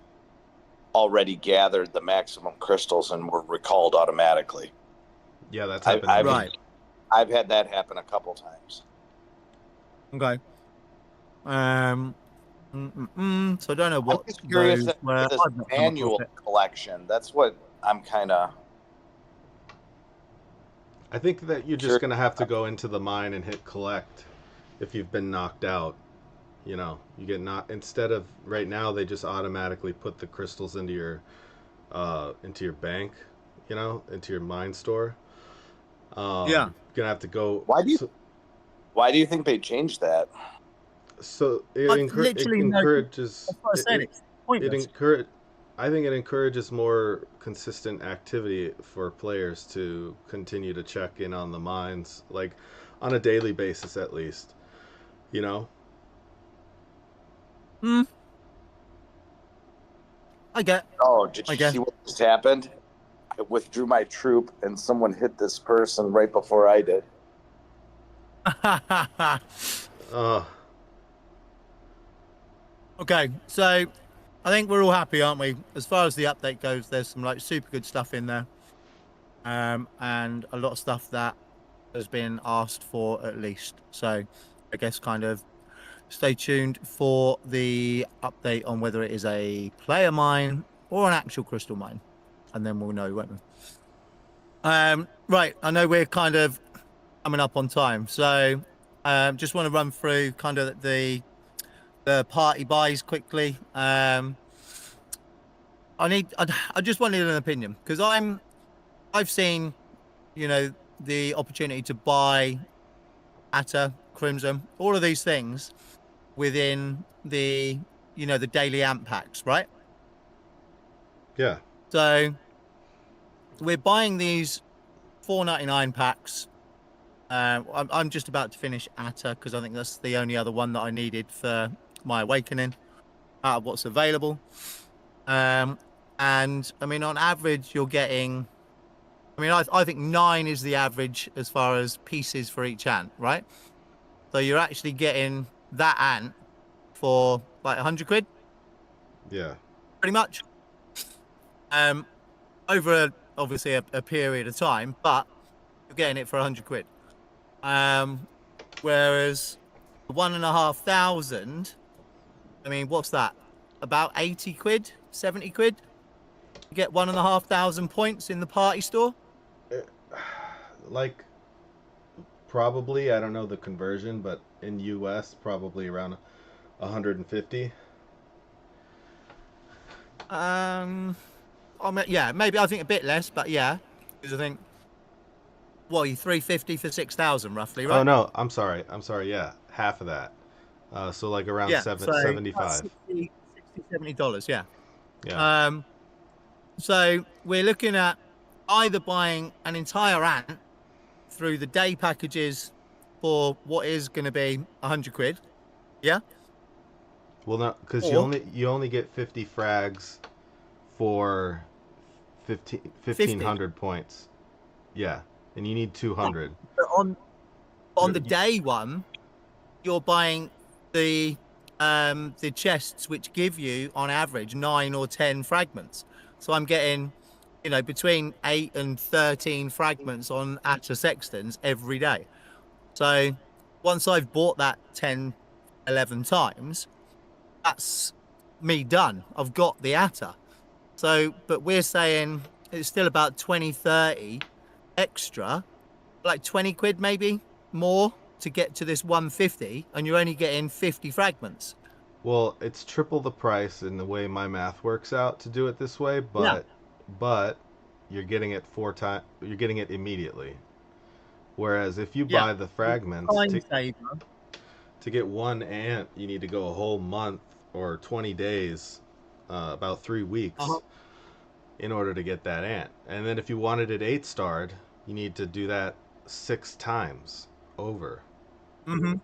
already gathered the maximum crystals and were recalled automatically. Yeah, that's happening. Right. I've had that happen a couple times. Okay. So I don't know I'm what just curious those if were. this I've not come across annual it. collection. That's what I'm kind of. I think that you're just Sure. going to have to go into the mine and hit collect if you've been knocked out. You know, you get not instead of right now they just automatically put the crystals into your bank, you know, into your mine store. Yeah. You're gonna have to go. Why do you think they changed that? So it, I've it literally no. encourages That's what I said. It's it pointless. I think it encourages more consistent activity for players to continue to check in on the mines, like on a daily basis at least. You know? Hmm. I get. Oh, did I you see guess. what just happened? I withdrew my troop and someone hit this person right before I did. Uh, Okay, so I think we're all happy, aren't we? As far as the update goes, there's some like super good stuff in there, and a lot of stuff that has been asked for at least. So I guess kind of stay tuned for the update on whether it is a player mine or an actual crystal mine, and then we'll know, won't we? Right, I know we're kind of coming up on time, so just want to run through kind of the party buys quickly. I just wanted an opinion because I've seen, you know, the opportunity to buy Atta, Crimson, all of these things within the, you know, the daily amp packs, right? yeah. So we're buying these $4.99 packs. I'm just about to finish Atta because I think that's the only other one that I needed for my awakening out of what's available. And I mean, on average, you're getting. I mean, I think 9 is the average as far as pieces for each ant, right? So you're actually getting that ant for like 100 quid, Yeah. pretty much. Over obviously a period of time, but you're getting it for 100 quid. Whereas 1,500, I mean, what's that? About 80 quid, 70 quid. You get 1,500 points in the party store. Like probably, I don't know the conversion, but in US probably around 150. I mean, yeah, maybe I think a bit less, but yeah, because I think what are you 350 for 6,000 roughly, right? Oh no, I'm sorry. Yeah, half of that. So like around Yeah, so about 75. 60 $70, yeah. Yeah. So we're looking at either buying an entire ant through the day packages for what is going to be 100 quid, yeah. Well, no, because Or you only get 50 frags for 50. 1,500 points. Yeah, and you need 200. But on the You- day one, you're buying the chests which give you on average 9 or 10 fragments. So I'm getting, you know, between 8 and 13 fragments on Atta Sextons every day. So once I've bought that 10, 11 times, that's me done. I've got the Atta. So, but we're saying it's still about 20, 30 extra, like 20 quid maybe more to get to this 150, and you're only getting 50 fragments. Well, it's triple the price in the way my math works out to do it this way, Yeah. but you're getting it 4 times. You're getting it immediately. Whereas if you Yeah. buy the fragments Time saver. to get one ant, you need to go a whole month or 20 days, about 3 weeks, Uh-huh. in order to get that ant. And then if you wanted it 8-starred, you need to do that 6 times over. Mm-hmm.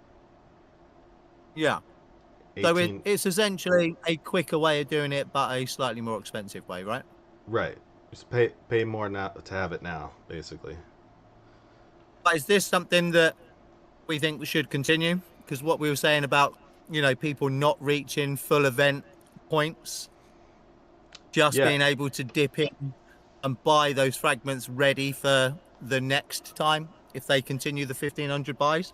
Yeah. So 18. it's essentially a quicker way of doing it, but a slightly more expensive way, right? Right. Just pay more now to have it now, basically. But is this something that we think we should continue? Because what we were saying about, you know, people not reaching full event points, just Yeah. being able to dip in and buy those fragments ready for the next time if they continue the 1,500 buys.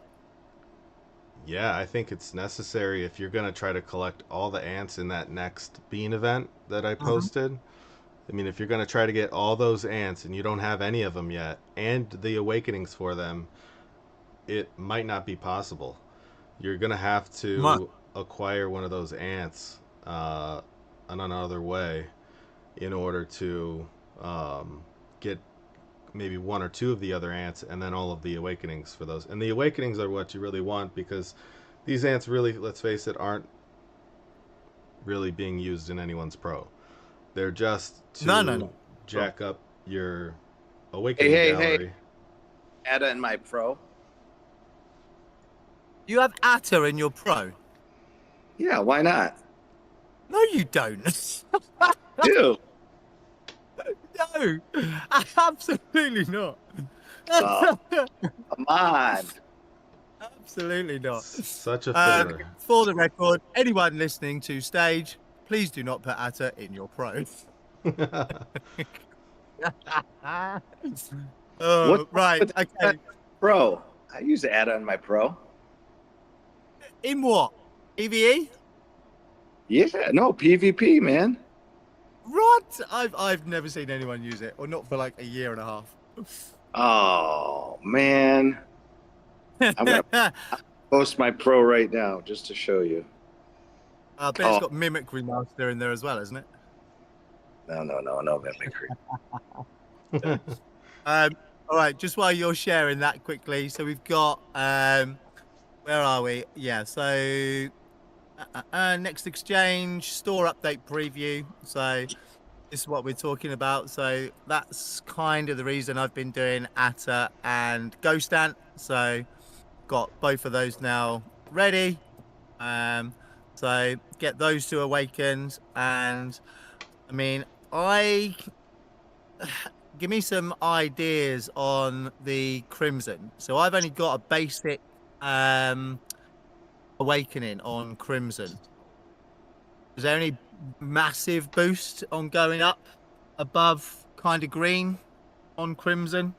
Yeah, I think it's necessary if you're going to try to collect all the ants in that next bean event that I posted. I mean, if you're going to try to get all those ants and you don't have any of them yet, and the awakenings for them, it might not be possible. You're going to have to Right. acquire one of those ants in another way in order to get maybe one or two of the other ants and then all of the awakenings for those. And the awakenings are what you really want, because these ants really, let's face it, aren't really being used in anyone's pro. They're just to No. jack up your awakening gallery. Atta in my pro. You have Atta in your pro? Yeah, why not? No, you don't. Do. No, absolutely not. Oh. Come on. Absolutely not. Such a filler. For the record, anyone listening to Stage, please do not put Atta in your pro. Right, okay. Pro. I use Atta in my pro. In what? EVE? Yeah, no, PvP, man. What? I've never seen anyone use it, or not for like a year and a half. Oh, man. I'm going to post my pro right now just to show you. I bet it's got Mimicry Master in there as well, isn't it? No mimicry. All right, just while you're sharing that quickly, so we've got where are we? Yeah, so next exchange, store update preview. So this is what we're talking about. So that's kind of the reason I've been doing Atta and Ghost Ant. So got both of those now ready. So get those two awakened, and I mean, give me some ideas on the Crimson. So I've only got a basic awakening on Crimson. Is there any massive boost on going up above kind of green on Crimson?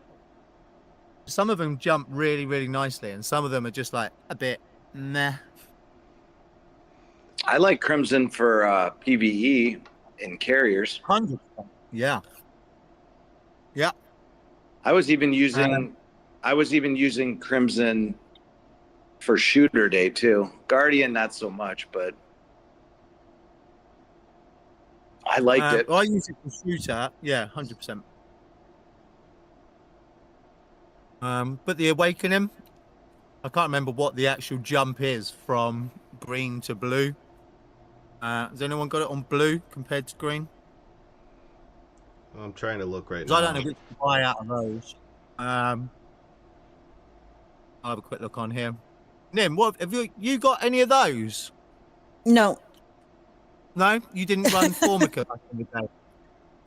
Some of them jump really, really nicely, and some of them are just like a bit meh. I like Crimson for PvE in carriers. 100%. Yeah. Yeah. I was even using Crimson for shooter day too. Guardian not so much, but I liked it. I use it for shooter. Yeah, 100%. But the awakening, I can't remember what the actual jump is from green to blue. Has anyone got it on blue compared to green? I'm trying to look right now. I don't know which to buy out of those. I'll have a quick look on here. Nim, what have you got any of those? No. No, you didn't run Formica back in the day.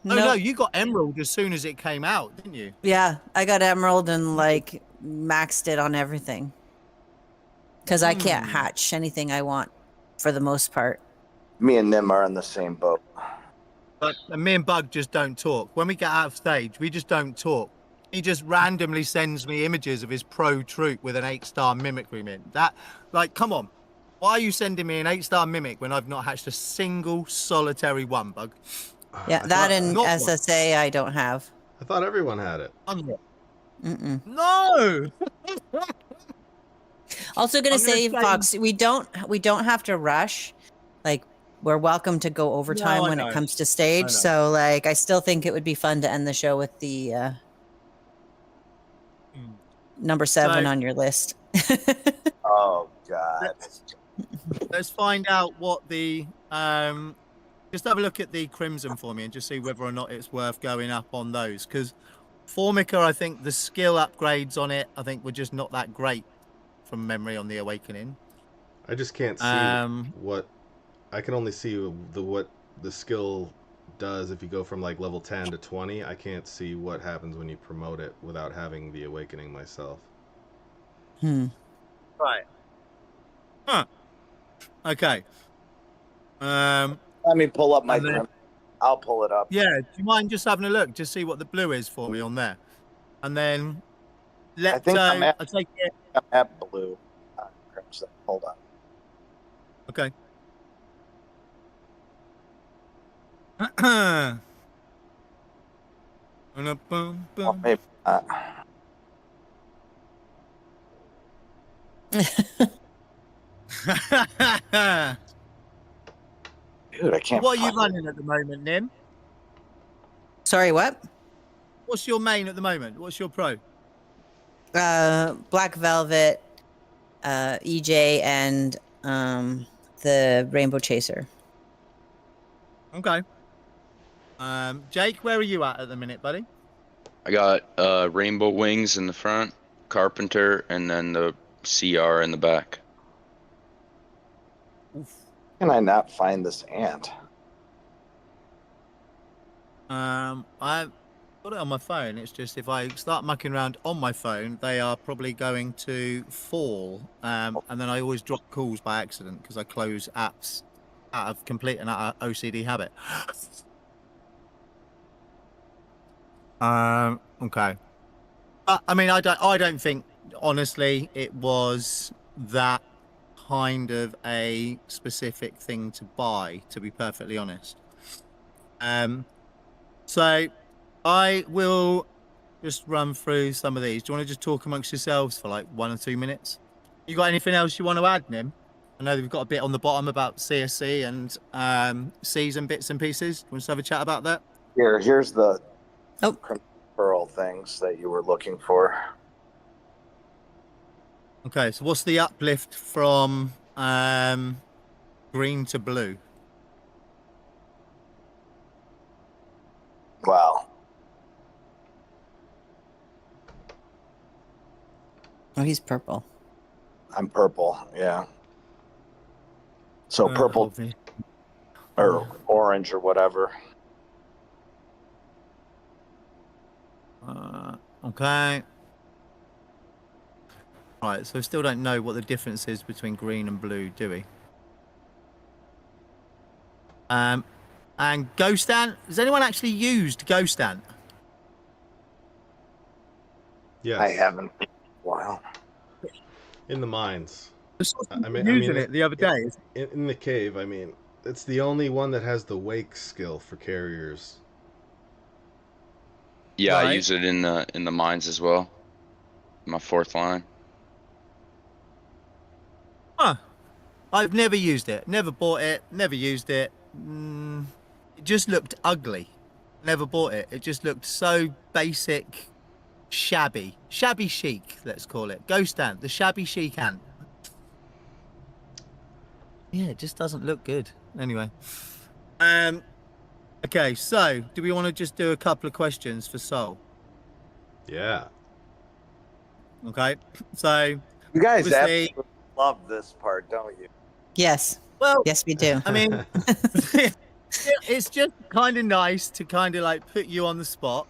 No. No, you got Emerald as soon as it came out, didn't you? Yeah, I got Emerald and like maxed it on everything. Because I can't hatch anything I want for the most part. Me and Nim are on the same boat. But me and Bug just don't talk. When we get out of stage, we just don't talk. He just randomly sends me images of his pro troop with an 8-star mimicry mint. That, like, come on. Why are you sending me an 8-star mimic when I've not hatched a single solitary one, Bug? Yeah, that and SSA I don't have. I thought everyone had it. No. Also gonna say, Fox, we don't have to rush. Like, we're welcome to go overtime when it comes to stage. So like, I still think it would be fun to end the show with the number 7 on your list. Oh God. Let's find out what the just have a look at the Crimson for me and just see whether or not it's worth going up on those, because Formica, I think the skill upgrades on it, I think were just not that great from memory on the Awakening. I just can't see what I can only see what the skill does if you go from like level 10 to 20. I can't see what happens when you promote it without having the Awakening myself. Right. Huh. Okay. Let me pull up my. I'll pull it up. Yeah. Do you mind just having a look, just see what the blue is for me on there, and then I think I'll take it. I'm at blue. Crimson. Hold on. Okay. Oh, maybe not. Dude, I can't. What are you find it. running at the moment, Nim? Sorry, what? What's your main at the moment? What's your pro? Black Velvet, EJ, and the Rainbow Chaser. Okay. Jake, where are you at the minute, buddy? I got Rainbow Wings in the front, Carpenter, and then the CR in the back. Can I not find this ant? I've got it on my phone. It's just if I start mucking around on my phone, they are probably going to fall. And then I always drop calls by accident because I close apps out of complete and utter OCD habit. Okay. I mean, I don't think honestly it was that kind of a specific thing to buy, to be perfectly honest. So I will just run through some of these. Do you want to just talk amongst yourselves for like 1 or 2 minutes? You got anything else you want to add, Nim? I know we've got a bit on the bottom about CSC and season bits and pieces. Do you want to have a chat about that? Here's the Oh. pearl things that you were looking for. Okay, so what's the uplift from green to blue? Wow. Oh, he's purple. I'm purple, yeah. So purple Obvi- or orange or whatever. Okay. Right, so we still don't know what the difference is between green and blue, do we? And Ghost Ant, has anyone actually used Ghost Ant? Yes. I haven't. Wow. In the mines. I mean, using it the other day. In the cave, I mean, it's the only one that has the wake skill for carriers. Yeah, I Right. use it in the mines as well. My 4th line. Huh. I've never used it. Never bought it. Never used it. It just looked ugly. Never bought it. It just looked so basic, shabby chic. Let's call it Ghost Ant, the shabby chic ant. Yeah, it just doesn't look good. Anyway, okay. So, do we want to just do a couple of questions for Soul? Yeah. Okay. So, You guys obviously- absolutely love this part, don't you? Yes. well, Yes, we do. I mean, it's just kind of nice to kind of like put you on the spot.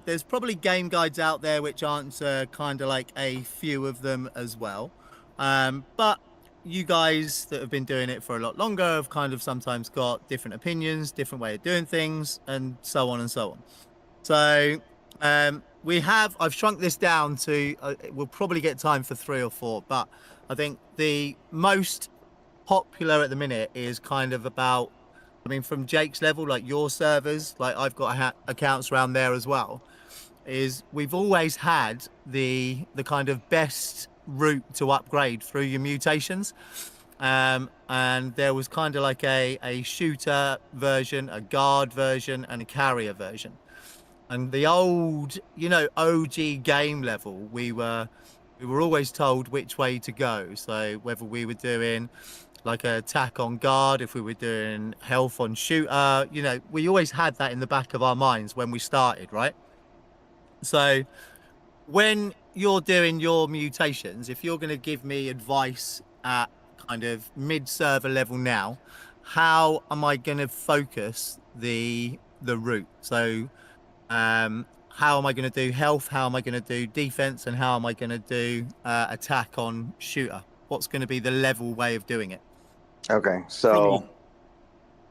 There's probably game guides out there which answer kind of like a few of them as well. But you guys that have been doing it for a lot longer have kind of sometimes got different opinions, different way of doing things, and so on and so on. So I've shrunk this down to, we'll probably get time for 3 or 4, but I think the most popular at the minute is kind of about, I mean, from Jake's level, like your servers, like I've got accounts around there as well, is we've always had the kind of best route to upgrade through your mutations. And there was kind of like a shooter version, a guard version, and a carrier version. And the old, OG game level, we were always told which way to go. So whether we were doing like an attack on guard, if we were doing health on shooter, we always had that in the back of our minds when we started, right? So when you're doing your mutations, if you're going to give me advice at kind of mid-server level now, how am I going to focus the route? So how am I going to do health? How am I going to do defense? And how am I going to do attack on shooter? What's going to be the level way of doing it? Okay, so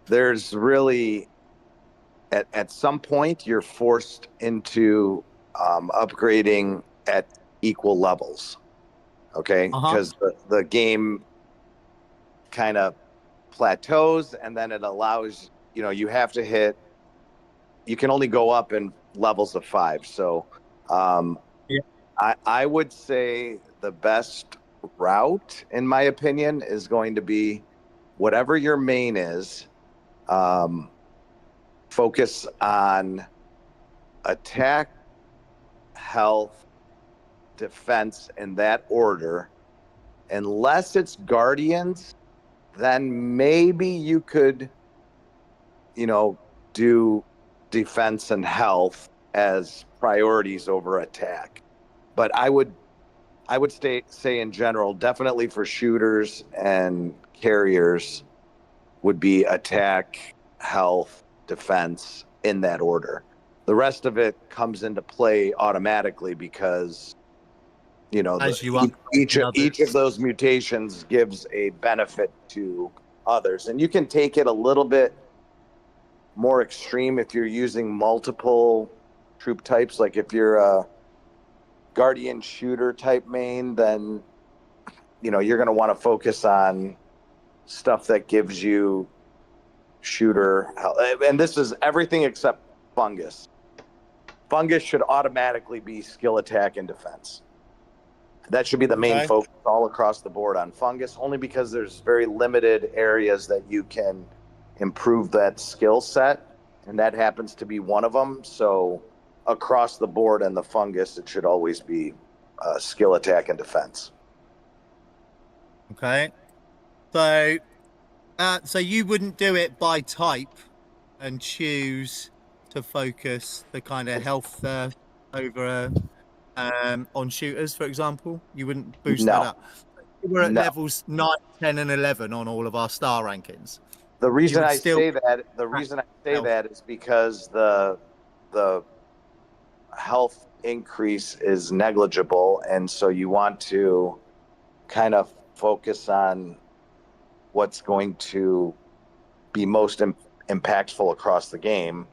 there's really, at some point, you're forced into upgrading at equal levels. Okay, because the game kind of plateaus, and then it allows, you have to hit, you can only go up in levels of 5. So I would say the best route, in my opinion, is going to be whatever your main is, focus on attack, health, defense in that order. Unless it's Guardians, then maybe you could, do defense and health as priorities over attack. But I would say in general, definitely for shooters and carriers, would be attack, health, defense in that order. The rest of it comes into play automatically because each of those mutations gives a benefit to others, and you can take it a little bit more extreme if you're using multiple troop types. Like if you're a Guardian shooter type main, then you're going to want to focus on stuff that gives you shooter health. And this is everything except Fungus. Fungus should automatically be skill, attack, and defense. That should be the main focus all across the board on Fungus, only because there's very limited areas that you can improve that skill set, and that happens to be one of them. So across the board and the Fungus, it should always be skill, attack, and defense. Okay. So you wouldn't do it by type and choose to focus the kind of health over on shooters, for example? You wouldn't boost that up? We're at levels 9, 10, and 11 on all of our star rankings. The reason I say that is because the health increase is negligible, and so you want to kind of focus on what's going to be most impactful across the game.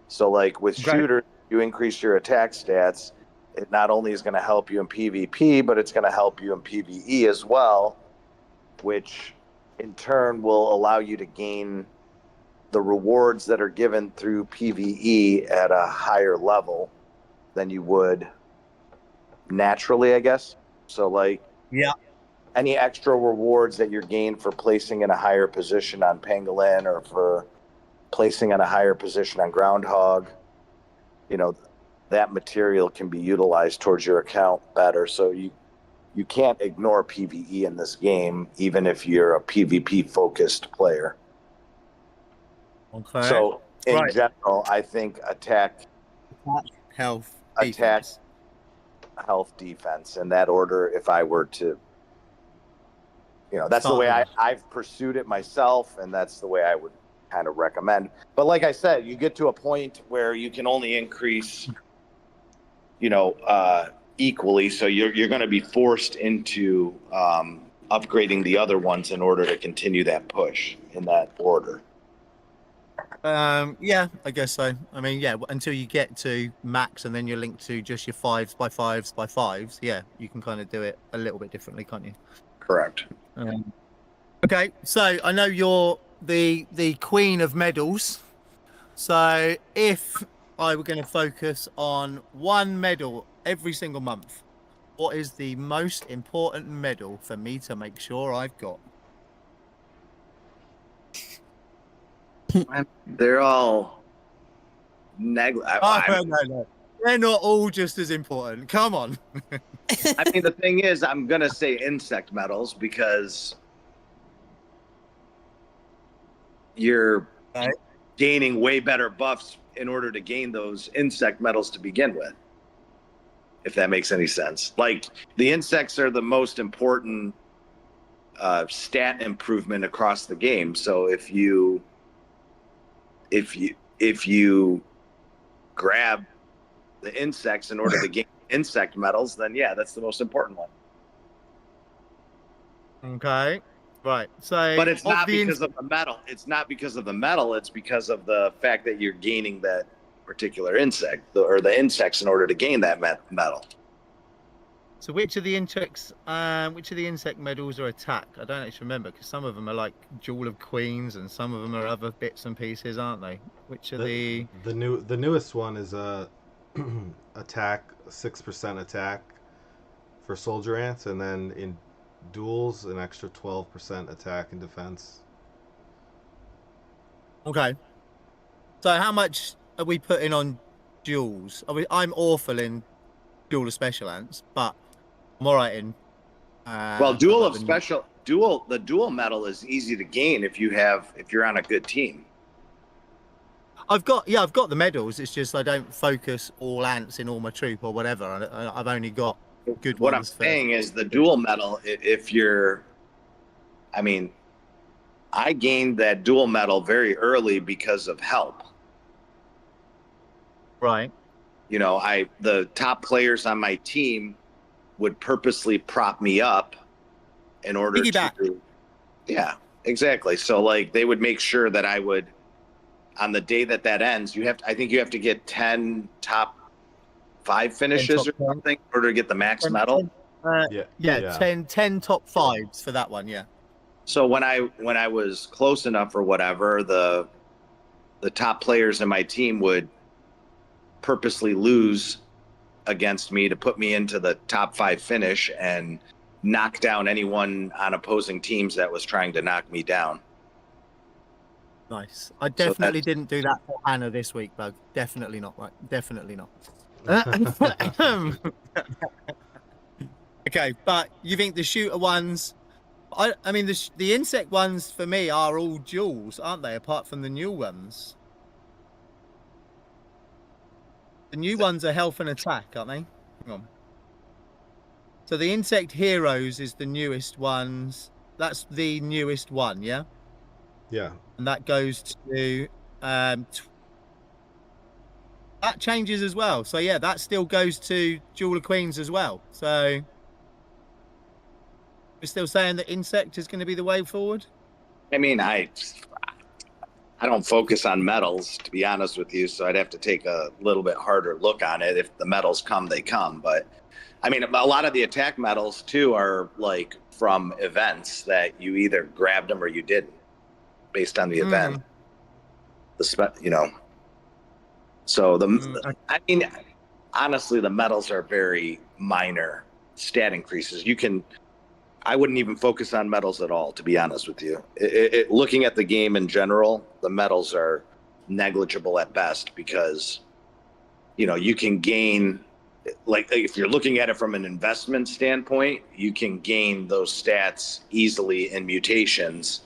So like with shooters, you increase your attack stats, it not only is going to help you in PvP, but it's going to help you in PvE as well, which in turn will allow you to gain the rewards that are given through PvE at a higher level than you would naturally, I guess. So like, any extra rewards that you're gained for placing in a higher position on Pangolin or for placing in a higher position on Groundhog, that material can be utilized towards your account better. So you can't ignore PvE in this game, even if you're a PvP focused player. Okay. So in general, I think attack, health, defense in that order. If I were to, that's the way I've pursued it myself, and that's the way I would kind of recommend. But like I said, you get to a point where you can only increase, equally. So you're going to be forced into upgrading the other ones in order to continue that push in that order. Yeah, I guess so. I mean, until you get to max and then you're linked to just your 5s by 5s by 5s. Yeah, you can kind of do it a little bit differently, can't you? Correct. Okay, so I know you're the queen of medals. So if I were going to focus on one medal every single month, what is the most important medal for me to make sure I've got? They're all no. They're not all just as important. Come on. I mean, the thing is, I'm going to say insect medals because you're gaining way better buffs in order to gain those insect medals to begin with, if that makes any sense. Like, the insects are the most important stat improvement across the game. So if you grab the insects in order to gain insect medals, then that's the most important one. Okay. Right. So, but it's not because of the medal. It's not because of the medal. It's because of the fact that you're gaining that particular insect or the insects in order to gain that medal. So which of the insect medals are attack? I don't actually remember, because some of them are like Jewel of Queens and some of them are other bits and pieces, aren't they? Which are the newest one is attack, 6% attack for soldier ants, and then in duels an extra 12% attack and defense. Okay. So how much are we putting on duels? I'm awful in Duel of Special Ants, but I'm alright in. Well, the dual medal is easy to gain if you're on a good team. I've got the medals. It's just I don't focus all ants in all my troop or whatever. I've only got good What I'm ones. saying is the dual medal. I gained that dual medal very early because of help. Right. You know, the top players on my team would purposely prop me up in order to. Yeah, exactly. So like they would make sure that I would, on the day that ends, I think you have to get 10 top 5 finishes or something in order to get the max medal. 10 top 5s for that one. Yeah. So when I was close enough or whatever, the top players in my team would purposely lose against me to put me into the top 5 finish and knock down anyone on opposing teams that was trying to knock me down. Nice. I definitely didn't do that for Hannah this week, Bug. Definitely not. Right. Definitely not. Okay, but you think the shooter ones? I mean, the insect ones for me are all duels, aren't they? Apart from the new ones. The new ones are health and attack, aren't they? Hang on. So the insect heroes is the newest ones. That's the newest one, yeah? Yeah. And that goes to that changes as well. So yeah, that still goes to Jewel of Queens as well. So we're still saying that insect is going to be the way forward. I mean, I don't focus on medals, to be honest with you, so I'd have to take a little bit harder look on it. If the medals come, they come. But I mean, a lot of the attack medals too are like from events that you either grabbed them or you didn't, based on the event. So I mean, honestly, the medals are very minor stat increases. I wouldn't even focus on medals at all, to be honest with you. Looking at the game in general, the medals are negligible at best because, you can gain, like if you're looking at it from an investment standpoint, you can gain those stats easily in mutations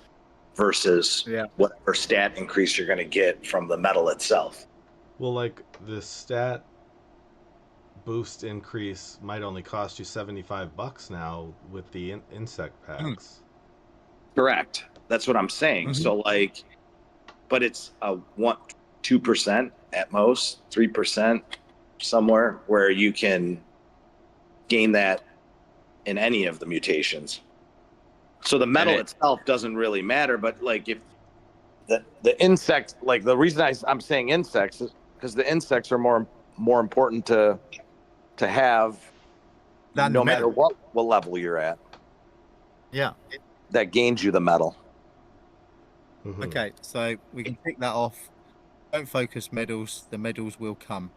versus whatever stat increase you're going to get from the medal itself. Well, like the stat boost increase might only cost you $75 now with the insect packs. Correct. That's what I'm saying. Mm-hmm. So like, but it's 2% at most, 3% somewhere where you can gain that in any of the mutations. So the medal itself doesn't really matter, but like if the insects, like the reason I'm saying insects is because the insects are more important to have no matter what level you're at. Yeah. That gains you the medal. Mm-hmm. Okay, so we can pick that off. Don't focus medals. The medals will come.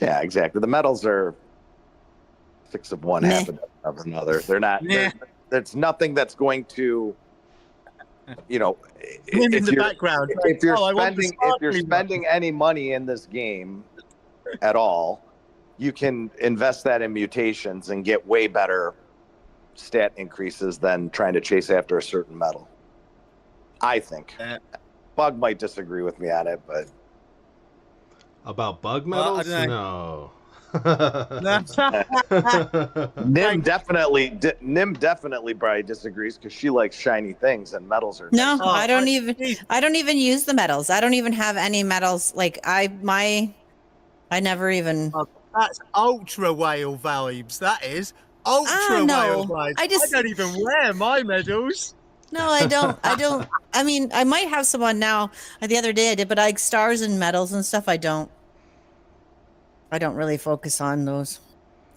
Yeah, exactly. The medals are 6 of one, half of another. They're not. There's nothing that's going to, in the background. If you're spending any money in this game at all, you can invest that in mutations and get way better stat increases than trying to chase after a certain medal. I think. Bug might disagree with me on it, but about bug medals? No. Nim definitely probably disagrees because she likes shiny things and medals are no. I don't even use the medals. I don't even have any medals. Like I never even. That's ultra whale vibes. That is ultra whale vibes. I don't even wear my medals. No, I don't. I mean, I might have someone now. The other day I did, but like stars and medals and stuff, I don't really focus on those,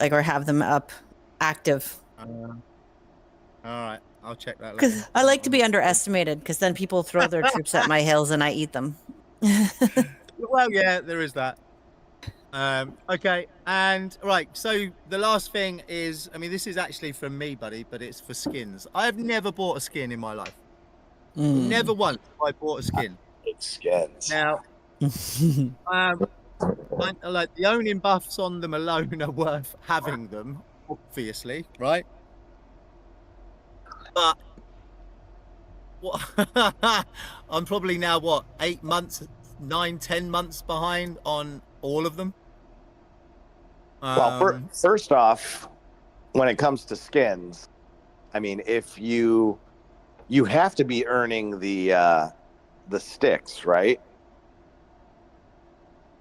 like, or have them up active. All right, I'll check that. Because I like to be underestimated, because then people throw their troops at my hills and I eat them. Well, yeah, there is that. Okay, and right, so the last thing is, I mean, this is actually from me, buddy, but it's for skins. I have never bought a skin in my life. Never once have I bought a skin. It's skins. Now, like the owning buffs on them alone are worth having them, obviously, right? But what? I'm probably now what 8 months, 9, 10 months behind on all of them. Well, first off, when it comes to skins, I mean, if you have to be earning the sticks, right?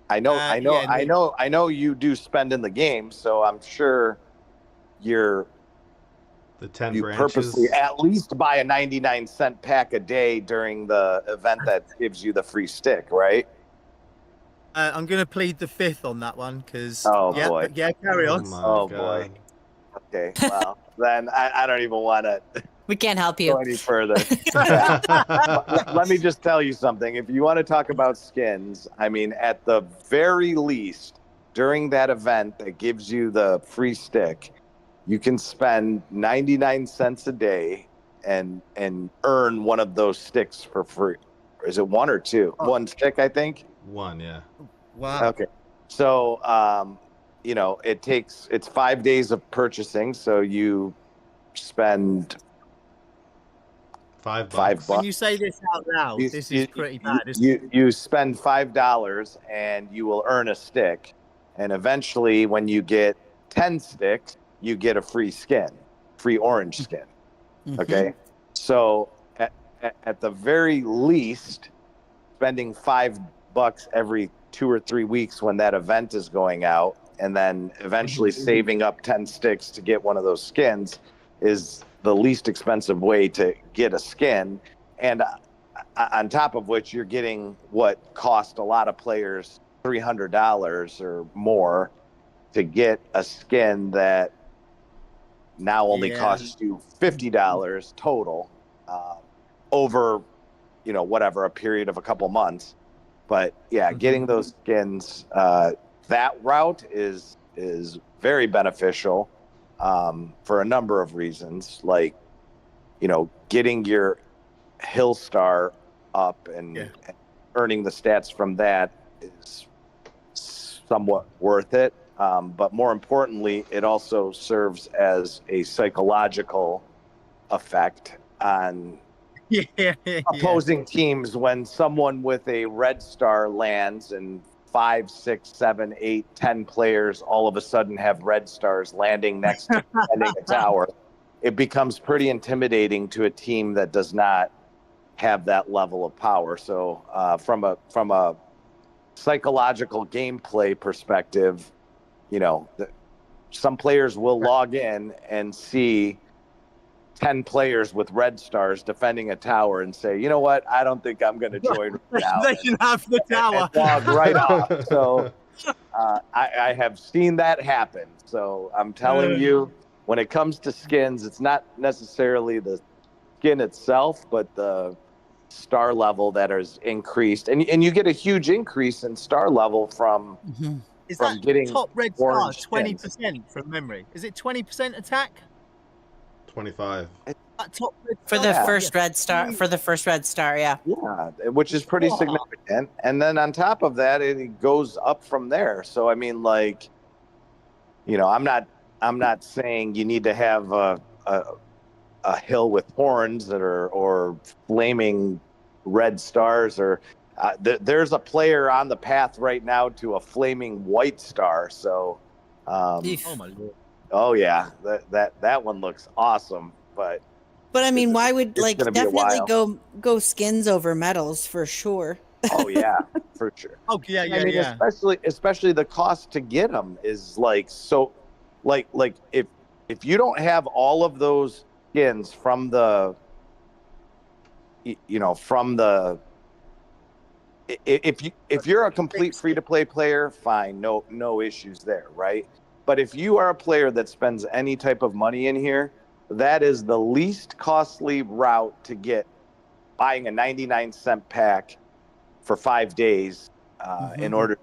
I know you do spend in the game, so I'm sure you 10 branches. purposely at least buy a 99-cent pack a day during the event that gives you the free stick, right? I'm going to plead the fifth on that one because. Boy. Yeah, carry on. Oh boy. Okay. Well, then I don't even want to. We can't help go you any further. Let me just tell you something. If you want to talk about skins, I mean, at the very least, during that event that gives you the free stick, you can spend 99 cents a day and earn one of those sticks for free. Is it one or two? Oh. One stick, I think. One, yeah. Wow. Okay. So, it's 5 days of purchasing. So you spend $5. When you say this out loud, this is pretty bad. Isn't it? You spend $5 and you will earn a stick, and eventually, when you get 10 sticks, you get a free orange skin. Okay, so at the very least, spending $5 every 2 or 3 weeks when that event is going out, and then eventually saving up 10 sticks to get one of those skins is the least expensive way to get a skin. And on top of which, you're getting what cost a lot of players $300 or more to get a skin that now only costs you $50 total over, a period of a couple months. But getting those skins, that route is very beneficial for a number of reasons, like, getting your Hill Star up and earning the stats from that is somewhat worth it. But more importantly, it also serves as a psychological effect on opposing teams when someone with a red star lands and 5, 6, 7, 8, 10 players all of a sudden have red stars landing next to a tower. It becomes pretty intimidating to a team that does not have that level of power. So from a psychological gameplay perspective, some players will log in and see 10 players with red stars defending a tower and say, you know what, I don't think I'm going to join now. They can have the tower. And log right off. So I have seen that happen. So I'm telling you, when it comes to skins, it's not necessarily the skin itself, but the star level that is increased. And you get a huge increase in star level from Is that getting top red star orange 20% from memory? Is it 20% attack? 25. Top red for star? the first red star. For the first red star, yeah. Yeah, which is pretty significant. And then on top of that, it goes up from there. So I mean, like, I'm not saying you need to have a hill with horns that are or flaming red stars or there's a player on the path right now to a flaming white star. So Oh my lord. oh yeah, that one looks awesome. But I mean, why would definitely go skins over medals for sure? Oh yeah, for sure. Oh yeah. I mean, especially the cost to get them is like so. Like if you don't have all of those skins from the, if you're a complete free to play player, fine, no issues there, right? But if you are a player that spends any type of money in here, that is the least costly route to get buying a 99-cent pack for 5 days in order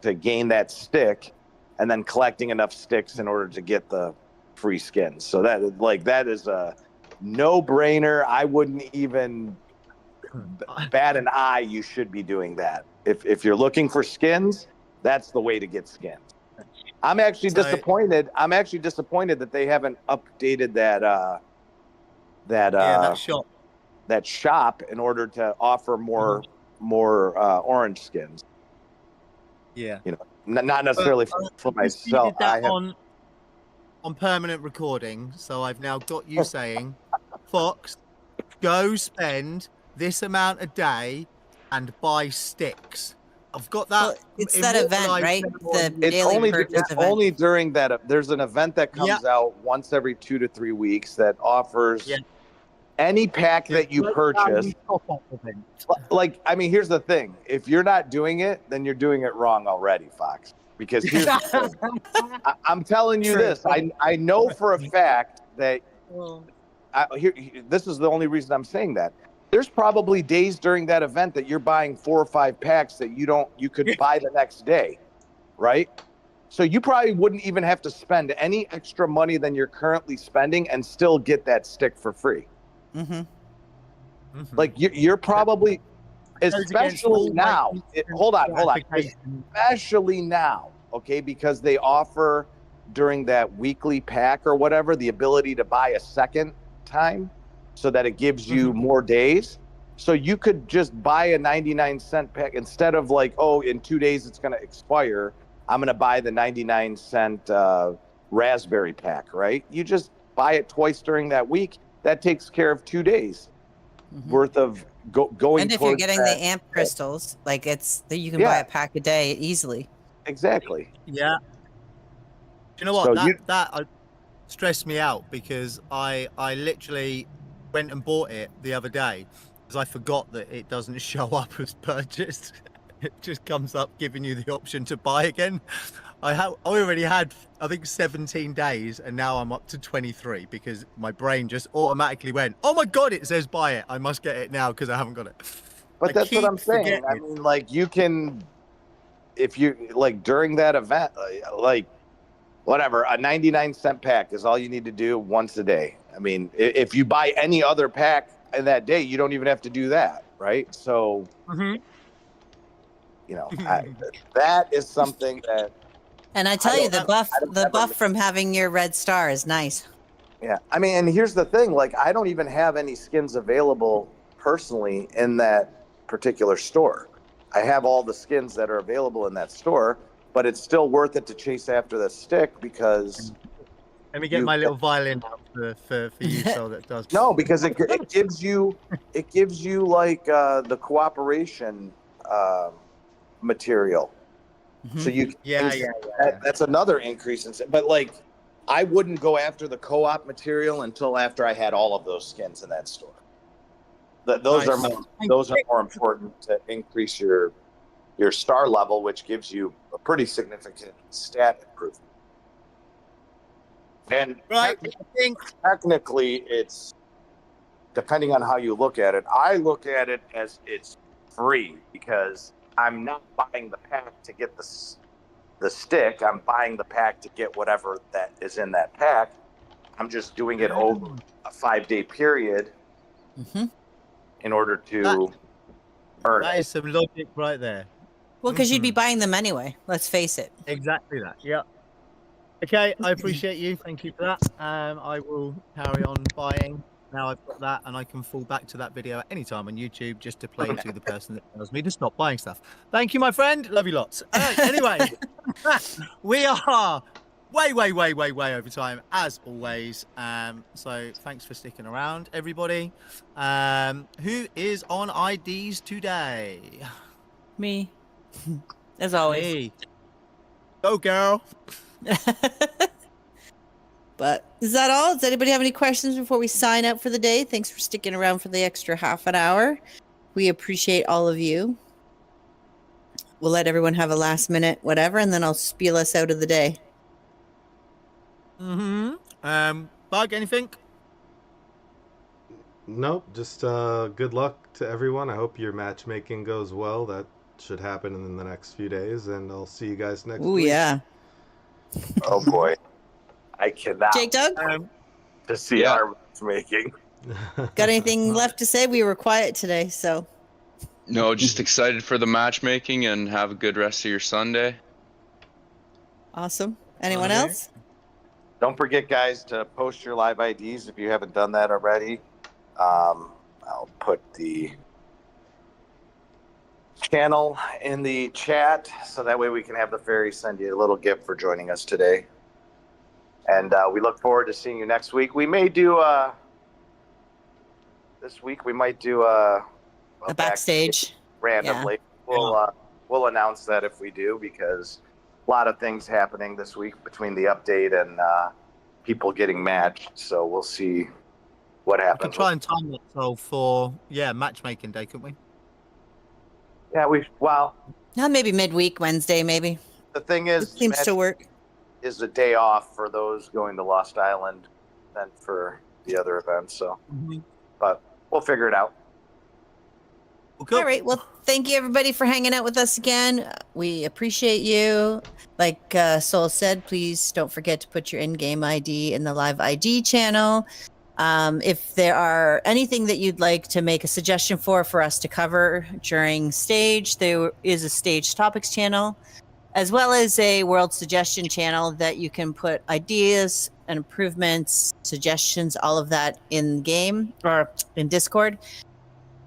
to gain that stick, and then collecting enough sticks in order to get the free skins. So that is a no-brainer. I wouldn't even bat an eye. You should be doing that. If you're looking for skins, that's the way to get skins. I'm actually disappointed. I'm actually disappointed that they haven't updated that shop in order to offer more orange skins. Yeah, you know, not necessarily for myself. I have on permanent recording, so I've now got you saying, Fox, go spend this amount a day and buy sticks. I've got that. Well, it's that event, right? The It's only during that. There's an event that comes out once every 2 to 3 weeks that offers any pack that you purchase. Like, I mean, here's the thing: if you're not doing it, then you're doing it wrong already, Fox. Because here's the thing. I'm telling you this. I know for a fact that this is the only reason I'm saying that. There's probably days during that event that you're buying 4 or 5 packs that you could buy the next day, right? So you probably wouldn't even have to spend any extra money than you're currently spending and still get that stick for free. Like you're probably, especially now. Hold on. Especially now, okay? Because they offer during that weekly pack or whatever the ability to buy a second time, so that it gives you more days. So you could just buy a 99-cent pack instead of like, oh, in 2 days it's going to expire. I'm going to buy the 99-cent raspberry pack, right? You just buy it twice during that week. That takes care of 2 days worth of going. And if you're getting the amp crystals, like you can buy a pack a day easily. Exactly. Yeah. Do you know what? So that stressed me out because I literally went and bought it the other day because I forgot that it doesn't show up as purchased. It just comes up giving you the option to buy again. I already had, I think, 17 days, and now I'm up to 23 because my brain just automatically went, oh my God, it says buy it. I must get it now because I haven't got it. But that's what I'm saying. I mean, like, you can, if you, like, during that event, like, whatever, a 99-cent pack is all you need to do once a day. I mean, if you buy any other pack in that day, you don't even have to do that, right? So, you know, that is something that. And I tell you, the buff from having your red star is nice. Yeah, I mean, and here's the thing: like, I don't even have any skins available personally in that particular store. I have all the skins that are available in that store, but it's still worth it to chase after the stick because. Let me get my little violin out for you, so that does. No, because it gives you like the cooperation material. So you that's another increase in. But like, I wouldn't go after the co-op material until after I had all of those skins in that store. Those are more important to increase your star level, which gives you a pretty significant stat improvement. And technically, it's depending on how you look at it. I look at it as it's free because I'm not buying the pack to get the stick. I'm buying the pack to get whatever that is in that pack. I'm just doing it over a 5-day period in order to earn. That is some logic right there. Well, because you'd be buying them anyway. Let's face it. Exactly that. Yeah. Okay, I appreciate you. Thank you for that. I will carry on buying. Now I've got that, and I can fall back to that video at any time on YouTube just to play to the person that tells me to stop buying stuff. Thank you, my friend. Love you lots. Anyway, we are way over time, as always. So thanks for sticking around, everybody. Who is on IDs today? Me. As always. Me. Go, girl. But is that all? Does anybody have any questions before we sign up for the day? Thanks for sticking around for the extra half an hour. We appreciate all of you. We'll let everyone have a last minute whatever, and then I'll spiel us out of the day. Bug, anything? Nope, just good luck to everyone. I hope your matchmaking goes well. should happen in the next few days, and I'll see you guys next Ooh, week. yeah. Oh boy, I cannot Jake Doug, to see Yeah. our matchmaking. got anything left to say? We were quiet today, so. No, just excited for the matchmaking and have a good rest of your Sunday. Awesome. Anyone Okay. else? Don't forget, guys, to post your live IDs if you haven't done that already. I'll put the channel in the chat so that way we can have the fairy send you a little gift for joining us today. And we look forward to seeing you next week. We may do this week. We might do a Backstage. randomly. We'll announce that if we do, because a lot of things happening this week between the update and people getting matched. So we'll see what We happens. could try and time that so for matchmaking day, couldn't we? Yeah, Maybe midweek, Wednesday, maybe. the thing It is, seems match to work. is a day off for those going to Lost Island than for the other events. So, but we'll figure it out. Well, cool. All right. Well, thank you everybody for hanging out with us again. We appreciate you. Like Soul said, please don't forget to put your in-game ID in the live ID channel. If there are anything that you'd like to make a suggestion for us to cover during stage, there is a stage topics channel, as well as a world suggestion channel that you can put ideas and improvements, suggestions, all of that in game or in Discord.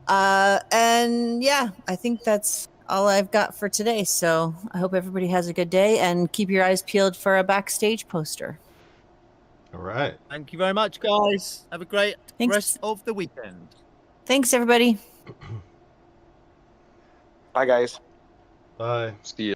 And yeah, I think that's all I've got for today. So I hope everybody has a good day and keep your eyes peeled for a backstage poster. All right. Thank you very much, guys. Have a great Thanks. rest of the weekend. Thanks, everybody. Bye, guys. Bye. See ya.